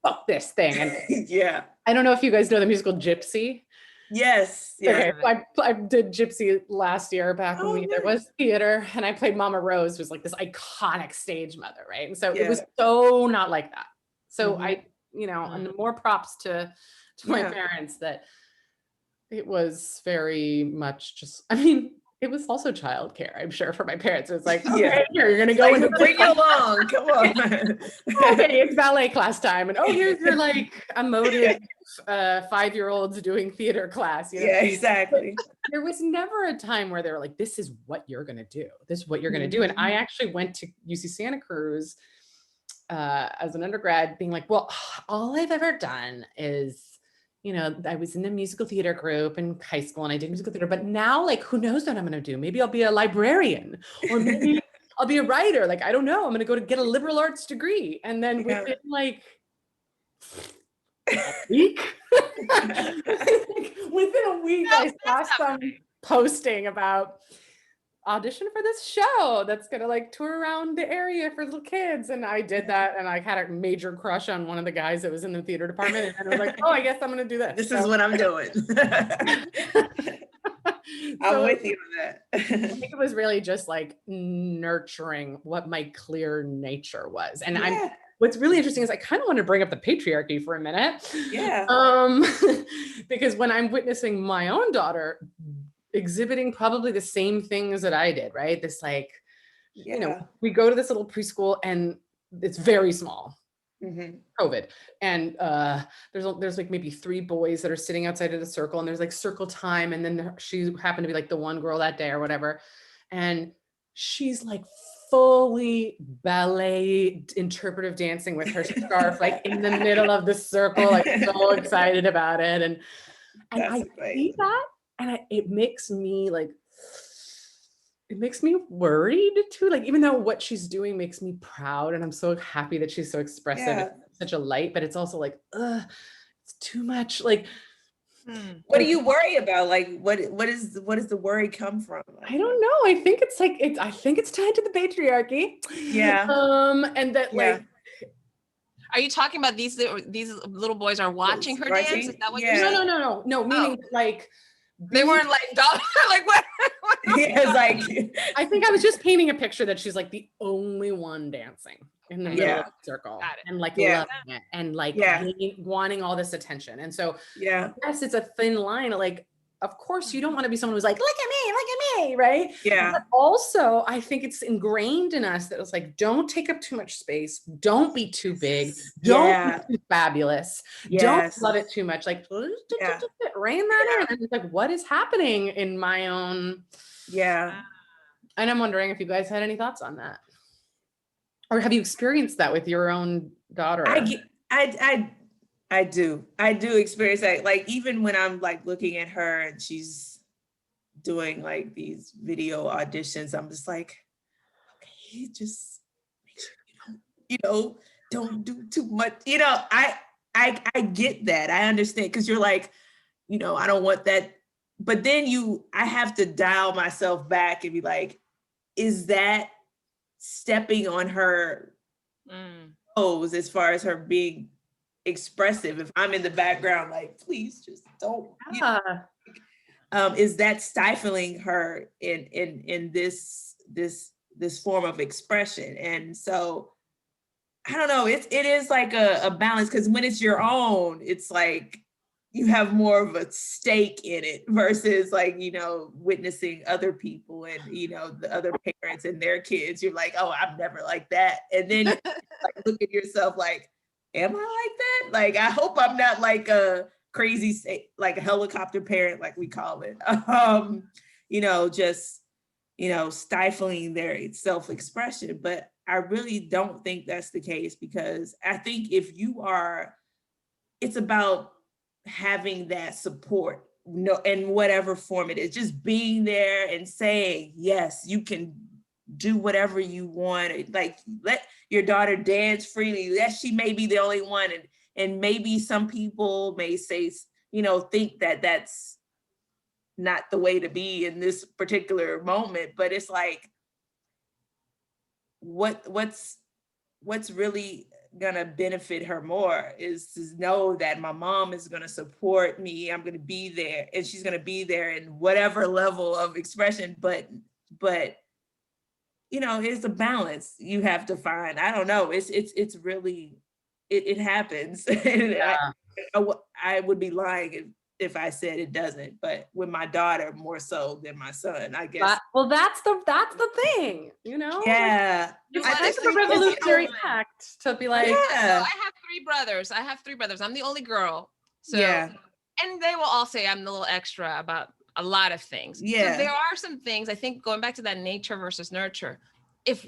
fuck this thing. And I don't know if you guys know the musical Gypsy. Yes. Okay, I did Gypsy last year back when there was theater, and I played Mama Rose, who was like this iconic stage mother, right? And so it was so not like that. So I, you know, and more props to my parents that it was very much just, I mean, it was also childcare, I'm sure, for my parents. It was like, okay, here, you're gonna go and bring you along. Come on. Okay, it's ballet class time. And here's your like emotive 5-year-olds doing theater class. You know? Yeah, exactly. But there was never a time where they were like, this is what you're gonna do. This is what you're gonna do. And I actually went to UC Santa Cruz as an undergrad being like, well, all I've ever done is, you know, I was in the musical theater group in high school and I did musical theater, but now like, who knows what I'm going to do? Maybe I'll be a librarian, or maybe I'll be a writer. Like, I don't know. I'm going to go to get a liberal arts degree. And then within like a week, within a week, I saw some posting about audition for this show that's gonna like tour around the area for little kids. And I did that, and I had a major crush on one of the guys that was in the theater department, and I was like, oh, I guess I'm gonna do this. This is what I'm doing. I'm with you on that. I think it was really just like nurturing what my clear nature was. And what's really interesting is I kind of want to bring up the patriarchy for a minute. Yeah. Because when I'm witnessing my own daughter exhibiting probably the same things that I did, right? This like, you know, we go to this little preschool and it's very small. COVID. And there's like maybe 3 boys that are sitting outside of the circle, and there's like circle time. And then she happened to be like the one girl that day or whatever. And she's like fully ballet interpretive dancing with her scarf, like in the middle of the circle, like so excited about it. And I see that, and it makes me worried too. Like, even though what she's doing makes me proud, and I'm so happy that she's so expressive and such a light, but it's also like, it's too much. Like, what do you worry about? Like, what does the worry come from? I don't know. I think it's like, I think it's tied to the patriarchy. Yeah. And that like, are you talking about these little boys are watching her dance? Is that what you're saying? No, meaning like, they weren't like, like what? It's like, I think I was just painting a picture that she's like the only one dancing in the middle of the circle, and like loving it, and like wanting all this attention. And so yes, it's a thin line. Like, of course you don't want to be someone who's like, look at me, right? Yeah. But also I think it's ingrained in us that it's like, don't take up too much space, don't be too big, don't be too fabulous, don't love it too much. Like, rein that in. And it's like, what is happening in my own? And I'm wondering if you guys had any thoughts on that, or have you experienced that with your own daughter? I do experience that. Like, even when I'm like looking at her and she's doing like these video auditions, I'm just like, okay, just make sure you don't do too much. I get that. I understand, because you're like, I don't want that. But then I have to dial myself back and be like, is that stepping on her toes as far as her being expressive? If I'm in the background, like, please just don't. Is that stifling her in this form of expression? And so I don't know. It is like a balance, because when it's your own, it's like you have more of a stake in it versus like, witnessing other people and, the other parents and their kids. You're like, oh, I'm never like that. And then you like look at yourself like, am I like that? Like, I hope I'm not like a crazy, like a helicopter parent, like we call it, just, stifling their self-expression. But I really don't think that's the case, because I think if you are, it's about having that support, in whatever form it is, just being there and saying, yes, you can do whatever you want. Like, let your daughter dance freely. Yes, she may be the only one. And maybe some people may say, think that that's not the way to be in this particular moment. But it's like, what's really gonna benefit her more is to know that my mom is gonna support me. I'm gonna be there, and she's gonna be there in whatever level of expression. But it's a balance you have to find. I don't know. It's really, it happens. I would be lying if I said it doesn't, but with my daughter more so than my son, I guess. Well, that's the thing, Yeah. It's a revolutionary act to be like, So I have 3 brothers. I'm the only girl. So, and they will all say I'm the little extra about a lot of things. Yeah. So there are some things, I think, going back to that nature versus nurture, if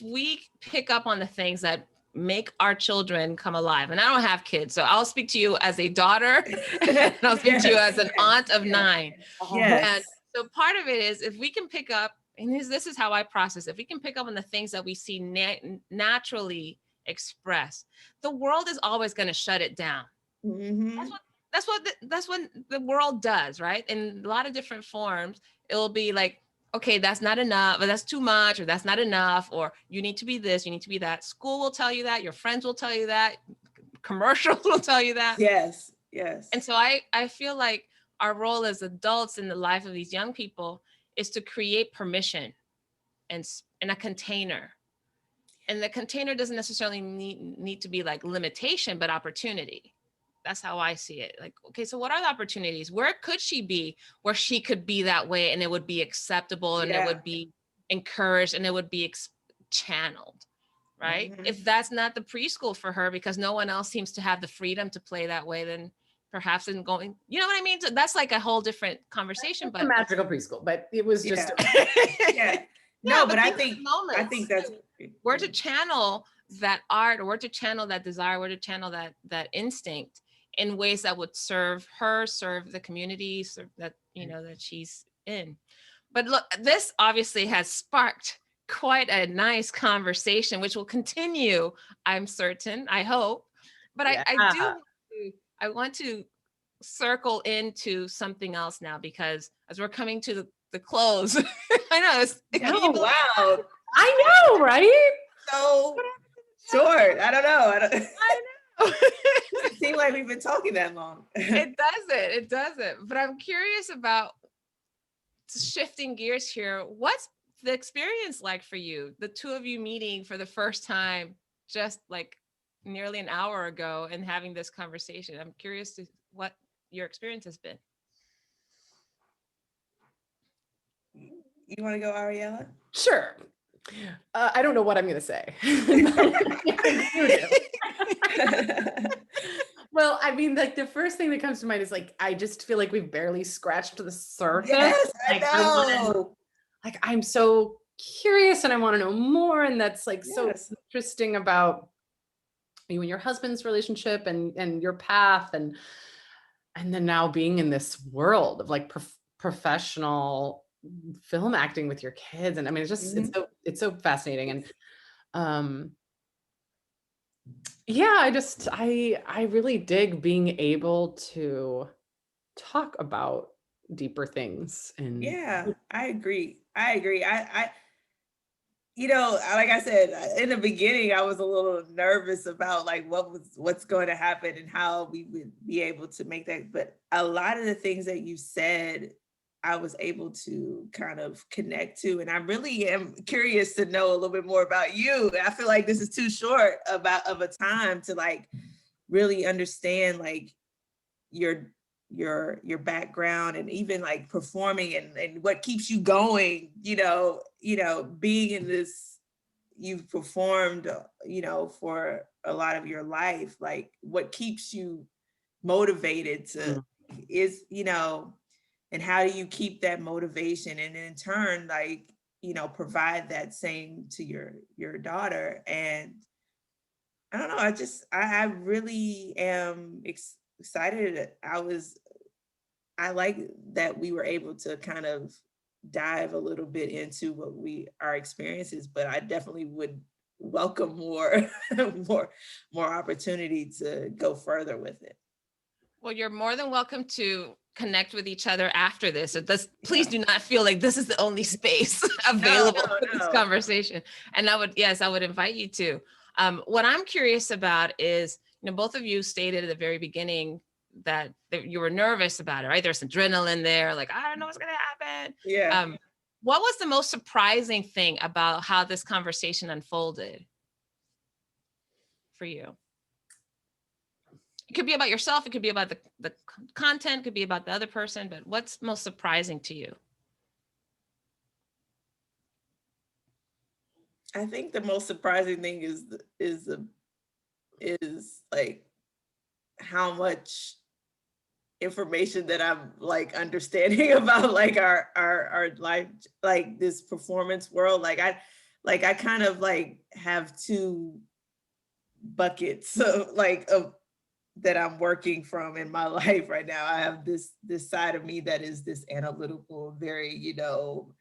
we pick up on the things that make our children come alive, and I don't have kids, so I'll speak to you as a daughter, and I'll speak to you as an aunt of 9. And so part of it is, if we can pick up, and this is how I process, if we can pick up on the things that we see naturally expressed, the world is always going to shut it down. That's what the world does, right? In a lot of different forms, it'll be like, okay, that's not enough, or that's too much, or that's not enough, or you need to be this, you need to be that. School will tell you that, your friends will tell you that, commercials will tell you that. Yes, yes. And so I feel like our role as adults in the life of these young people is to create permission and in a container. And the container doesn't necessarily need to be like limitation, but opportunity. That's how I see it. Like, okay, so what are the opportunities? Where could she be where she could be that way and it would be acceptable and it would be encouraged and it would be channeled, right? Mm-hmm. If that's not the preschool for her because no one else seems to have the freedom to play that way, then perhaps in going, you know what I mean? So that's like a whole different conversation. But a magical preschool, but it was just yeah. No, but I think that's where to channel that art, or where to channel that desire, where to channel that instinct in ways that would serve her, serve the community, serve that, you know, that she's in. But look, this obviously has sparked quite a nice conversation, which will continue, I'm certain, I hope. But I want to circle into something else now, because as we're coming to the close, I know it's wow. I know, right? So short. I don't know. I know. It seems like we've been talking that long. It doesn't. But I'm curious about shifting gears here. What's the experience like for you? The two of you meeting for the first time, just like nearly an hour ago, and having this conversation. I'm curious to what your experience has been. You want to go, Ariella? Sure. I don't know what I'm going to say. Well, I mean, like the first thing that comes to mind is like, I just feel like we've barely scratched the surface. Yes, like, I know. I'm so curious and I want to know more. And that's like so interesting about you and your husband's relationship and your path. And then now being in this world of like professional film acting with your kids. And I mean, it's just, it's so fascinating. And, yeah, I really dig being able to talk about deeper things. And yeah, I agree. I you know, like I said, in the beginning, I was a little nervous about like what's going to happen and how we would be able to make that. But a lot of the things that you said, I was able to kind of connect to. And I really am curious to know a little bit more about you. I feel like this is too short of a time to like really understand like your background and even like performing and what keeps you going, you know, being in this, you've performed, you know, for a lot of your life, like what keeps you motivated to is, you know, and how do you keep that motivation and in turn, like, you know, provide that same to your daughter. And I don't know, I really am excited. I like that we were able to kind of dive a little bit into what our experiences, but I definitely would welcome more more opportunity to go further with it. Well, you're more than welcome to connect with each other after this. So please do not feel like this is the only space available for this conversation. And I would invite you to. What I'm curious about is, you know, both of you stated at the very beginning that you were nervous about it, right? There's adrenaline there, like, I don't know what's going to happen. Yeah. What was the most surprising thing about how this conversation unfolded for you? It could be about yourself. It could be about the content, it could be about the other person, but what's most surprising to you? I think the most surprising thing is like how much information that I'm like understanding about like our life, like this performance world. Like I kind of like have two buckets of that I'm working from in my life right now. I have this side of me that is this analytical, very, you know,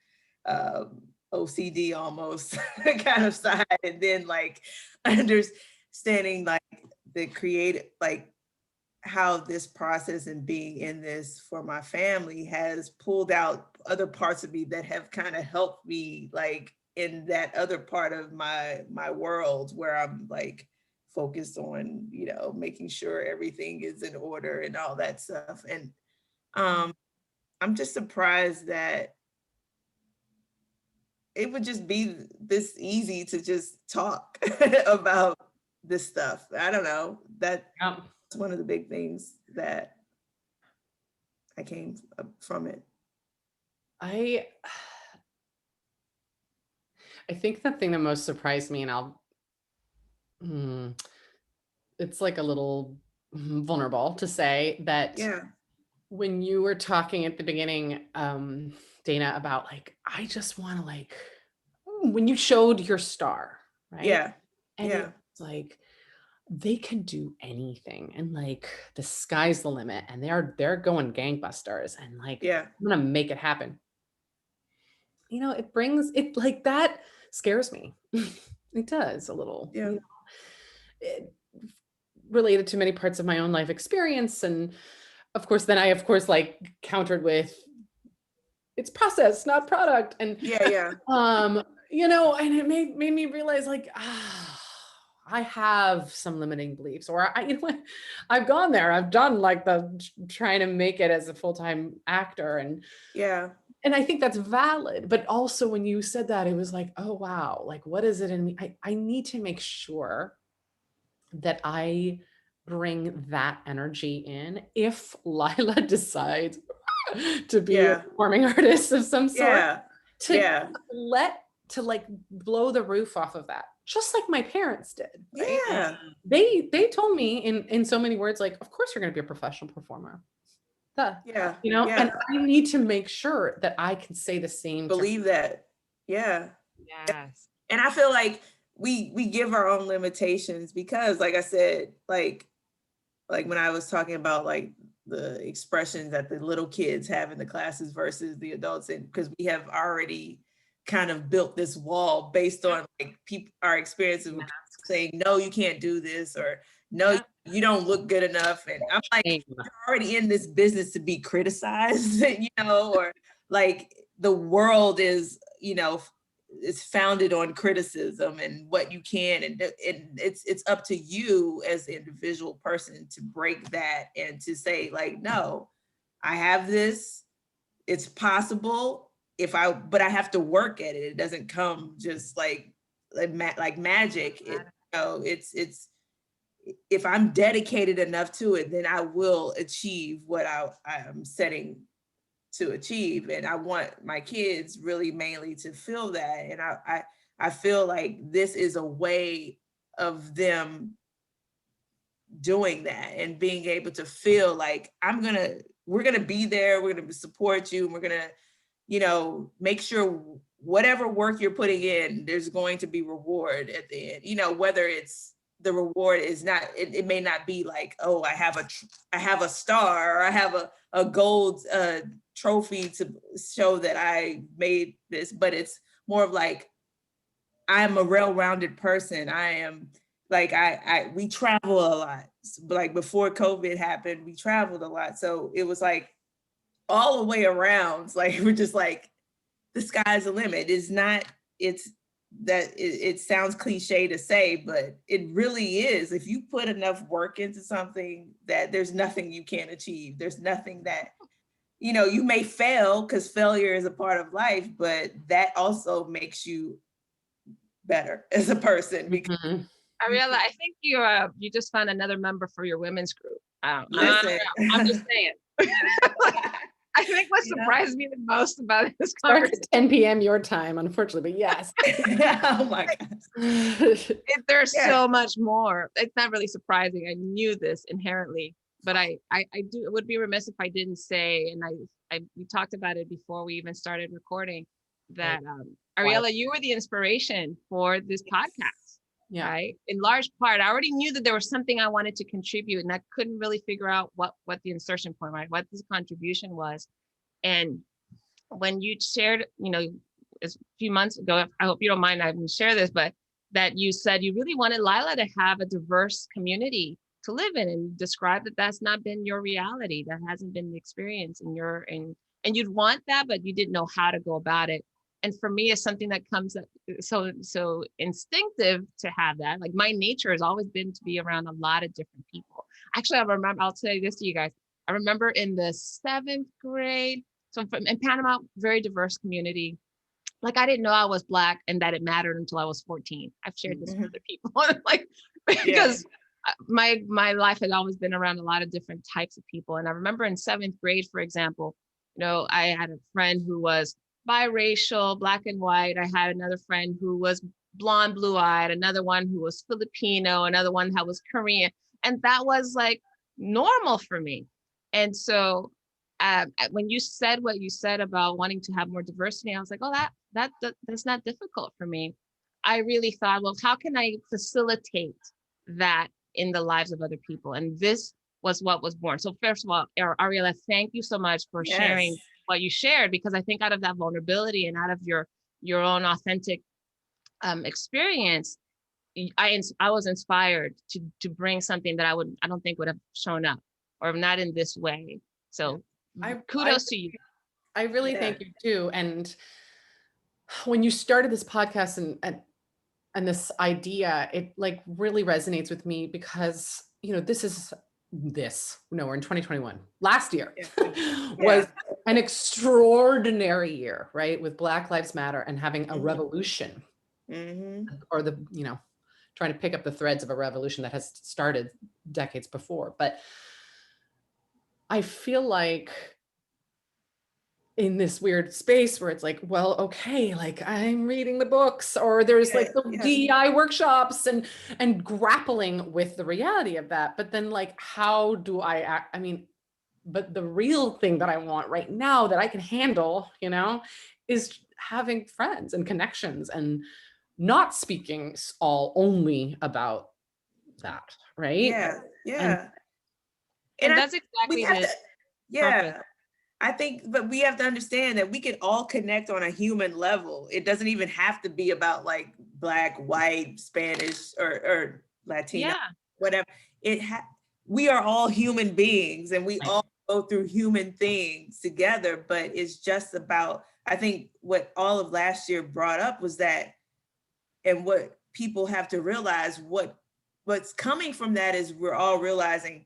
OCD almost kind of side, and then like understanding like the creative, like how this process and being in this for my family has pulled out other parts of me that have kind of helped me, like in that other part of my world where I'm like focused on, you know, making sure everything is in order and all that stuff. And I'm just surprised that it would just be this easy to just talk about this stuff. I don't know. That's one of the big things that I came from it. I think the thing that most surprised me, and it's like a little vulnerable to say that when you were talking at the beginning, Dana, about like, I just want to like, when you showed your star, right? Yeah. And it's like, they can do anything, and like the sky's the limit, and they're going gangbusters, and like, I'm gonna make it happen. You know, it brings it, like, that scares me. It does a little. Yeah. You know, it, related to many parts of my own life experience, and of course then I like countered with, it's process, not product, and you know, and it made me realize like, I have some limiting beliefs, or you know, I've gone there. I've done like the trying to make it as a full-time actor, and I think that's valid. But also when you said that, it was like, oh wow, like what is it in me? I need to make sure that I bring that energy in if Lila decides to be a performing artist of some sort, to like blow the roof off of that, just like my parents did. Right? They told me in so many words, like, of course you're going to be a professional performer. You know, and I need to make sure that I can say the same. Believe that. Yes. And I feel like we give our own limitations because, like I said, like when I was talking about like the expressions that the little kids have in the classes versus the adults, and because we have already kind of built this wall based on like our experiences with saying, no, you can't do this, or no, you don't look good enough. And I'm like, you're already in this business to be criticized, you know, or like the world is, you know, it's founded on criticism and what you can, and it's up to you as an individual person to break that and to say like, no, I have this, it's possible but I have to work at it. It doesn't come just like magic. You know, it's if I'm dedicated enough to it, then I will achieve what I'm setting to achieve. And I want my kids really mainly to feel that. And I feel like this is a way of them doing that and being able to feel like we're gonna be there, we're gonna support you, and we're gonna, you know, make sure whatever work you're putting in, there's going to be reward at the end. You know, whether it's the reward is not, it may not be like, oh, I have a star, or I have a gold trophy to show that I made this, but it's more of like, I'm a well-rounded person. I am like, we travel a lot. Like before COVID happened, we traveled a lot. So it was like all the way around, like, we're just like, the sky's the limit. It sounds cliche to say, but it really is. If you put enough work into something, that there's nothing you can't achieve. There's nothing that, you know, you may fail, because failure is a part of life, but that also makes you better as a person. Because Ariela, I think you just found another member for your women's group. I'm just saying. I think what surprised me the most about this conversation, 10 p.m. your time, unfortunately, but yes. Oh my gosh. There's so much more. It's not really surprising. I knew this inherently, but I would be remiss if I didn't say, and we talked about it before we even started recording, that Ariela, you were the inspiration for this podcast. Yeah. Right. In large part, I already knew that there was something I wanted to contribute, and I couldn't really figure out what the insertion point, right? What this contribution was. And when you shared, you know, a few months ago, I hope you don't mind I share this, but that you said you really wanted Lila to have a diverse community to live in, and you described that that's not been your reality. That hasn't been the experience and you'd want that, but you didn't know how to go about it. And for me, it's something that comes up so instinctive to have that. Like my nature has always been to be around a lot of different people. Actually, I'll tell you this to you guys. I remember in the 7th grade, in Panama, very diverse community. Like I didn't know I was Black and that it mattered until I was 14. I've shared this with other people. Like, because my life had always been around a lot of different types of people. And I remember in 7th grade, for example, I had a friend who was biracial, Black and white. I had another friend who was blonde, blue-eyed, another one who was Filipino, another one that was Korean. And that was like normal for me. And so when you said what you said about wanting to have more diversity, I was like, oh, that's not difficult for me. I really thought, well, how can I facilitate that in the lives of other people? And this was what was born. So first of all, Ariela, thank you so much for sharing what you shared, because I think out of that vulnerability and out of your own authentic experience, I was inspired to bring something that I don't think would have shown up, or not in this way. So kudos to you. I really thank you too. And when you started this podcast and this idea, it like really resonates with me because, we're in 2021. Last year was an extraordinary year, right? With Black Lives Matter and having a revolution, or trying to pick up the threads of a revolution that has started decades before. But I feel like in this weird space where it's like, well, okay, like I'm reading the books, or there's like the DEI workshops and grappling with the reality of that. But then like, how do I act? I mean, but the real thing that I want right now that I can handle, is having friends and connections and not speaking only about that. Right. Yeah. And that's exactly it. I think, but we have to understand that we can all connect on a human level. It doesn't even have to be about like Black, white, Spanish, or Latino, whatever. We are all human beings, and we all go through human things together, but it's just about, I think what all of last year brought up was that, and what people have to realize, what's coming from that is we're all realizing,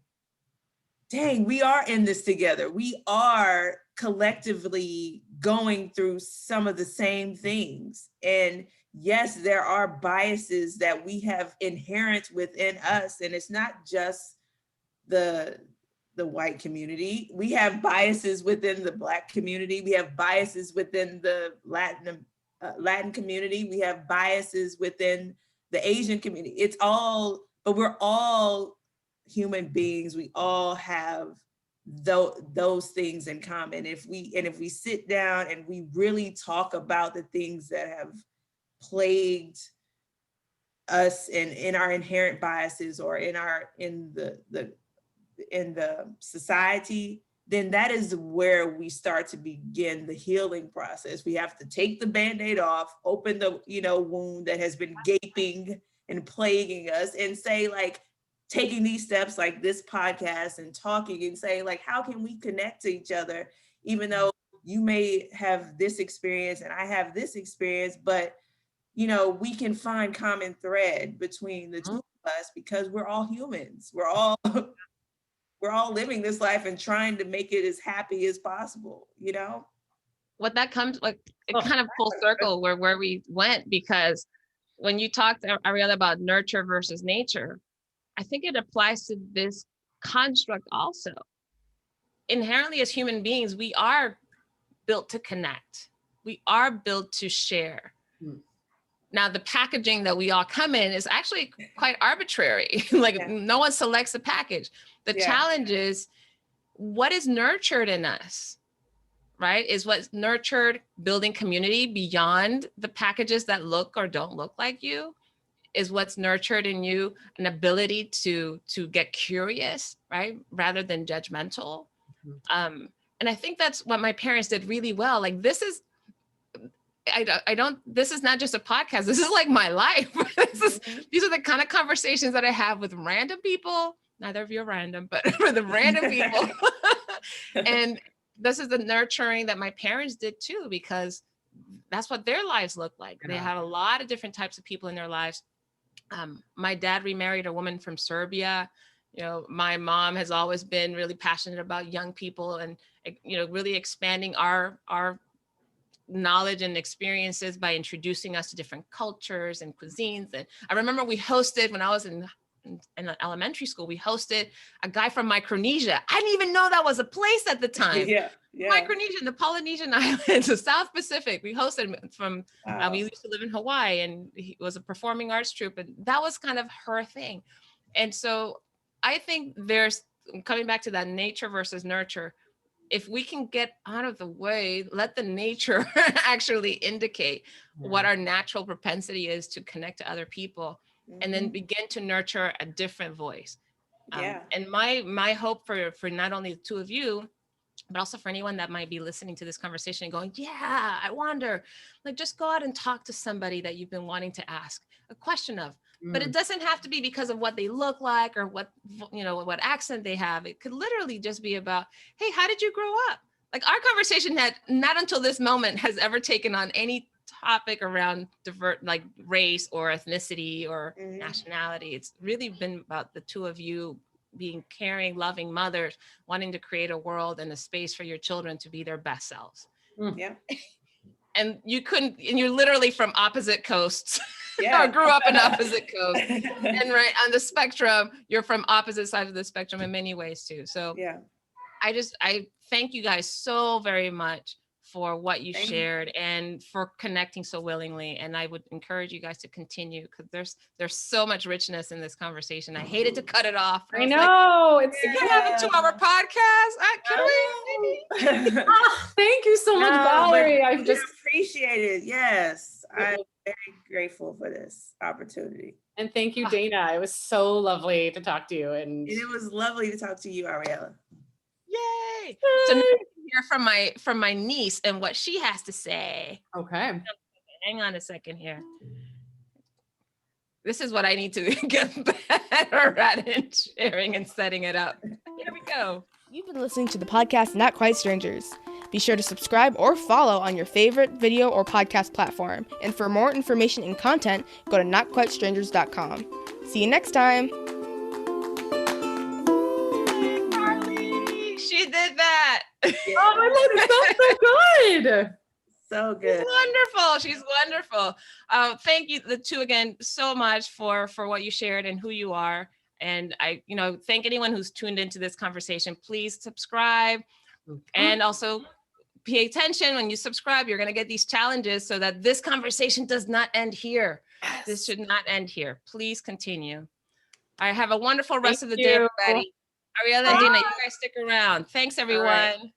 dang, we are in this together. We are collectively going through some of the same things. And yes, there are biases that we have inherent within us. And it's not just the white community. We have biases within the Black community. We have biases within the Latin community. We have biases within the Asian community. It's all, but we're all human beings. We all have those things in common. If we sit down and we really talk about the things that have plagued us in our inherent biases, or in the society, then that is where we start to begin the healing process. We have to take the Band-Aid off, open the wound that has been gaping and plaguing us, and say, like, taking these steps like this podcast and talking and saying, like, how can we connect to each other, even though you may have this experience and I have this experience, but we can find common thread between the two of us, because we're all humans. We're all living this life and trying to make it as happy as possible, What that comes, like, it kind of full circle where we went, because when you talked, Ariela, about nurture versus nature, I think it applies to this construct also. Inherently, as human beings, we are built to connect. We are built to share. Now, the packaging that we all come in is actually quite arbitrary. No one selects a package. The challenge is, what is nurtured in us, right? Is what's nurtured building community beyond the packages that look or don't look like you? Is what's nurtured in you an ability to get curious, right? Rather than judgmental. And I think that's what my parents did really well. Like, this is not just a podcast. This is like my life. These are the kind of conversations that I have with random people neither of you are random, but for the random people. And this is the nurturing that my parents did too, because that's what their lives look like. They had a lot of different types of people in their lives. My dad remarried a woman from Serbia. You know, my mom has always been really passionate about young people and, you know, really expanding our knowledge and experiences by introducing us to different cultures and cuisines. And I remember we hosted, when I was in elementary school, we hosted a guy from Micronesia. I didn't even know that was a place at the time. Micronesia, the Polynesian Islands, the South Pacific. We hosted him from, we used to live in Hawaii, and he was a performing arts troupe, and that was kind of her thing. And so I think there's, coming back to that nature versus nurture, if we can get out of the way, let the nature actually indicate what our natural propensity is to connect to other people, and then begin to nurture a different voice. And my hope for not only the two of you, but also for anyone that might be listening to this conversation and going, yeah, I wonder, like, just go out and talk to somebody that you've been wanting to ask a question of. But it doesn't have to be because of what they look like or what, you know, what accent they have. It could literally just be about, hey, how did you grow up? Like, our conversation had not until this moment has ever taken on any topic around like race or ethnicity or nationality. It's really been about the two of you being caring, loving mothers, wanting to create a world and a space for your children to be their best selves. And you're literally from opposite coasts. Or grew up in opposite coasts. And right on the spectrum, you're from opposite sides of the spectrum in many ways too. So I thank you guys so very much for what you shared and for connecting so willingly. And I would encourage you guys to continue, because there's so much richness in this conversation. I hated to cut it off. I know. Like, we can have a 2-hour podcast. Can we? Thank you so much, Valerie. I just appreciate it. Yes. I'm very grateful for this opportunity. And thank you, Dana. It was so lovely to talk to you. And it was lovely to talk to you, Ariella. Yay! So now I hear from my niece and what she has to say. Okay. Hang on a second here. This is what I need to get better at in sharing and setting it up. Here we go. You've been listening to the podcast Not Quite Strangers. Be sure to subscribe or follow on your favorite video or podcast platform. And for more information and content, go to notquitestrangers.com. See you next time. She did that. Oh my God, it sounds so good. So good. She's wonderful. Thank you, the two, again, so much for what you shared and who you are. And I, thank anyone who's tuned into this conversation. Please subscribe, and also pay attention when you subscribe. You're going to get these challenges so that this conversation does not end here. Yes. This should not end here. Please continue. I have a wonderful rest of the day, everybody. Ariella and Dana, you guys stick around. Thanks, everyone.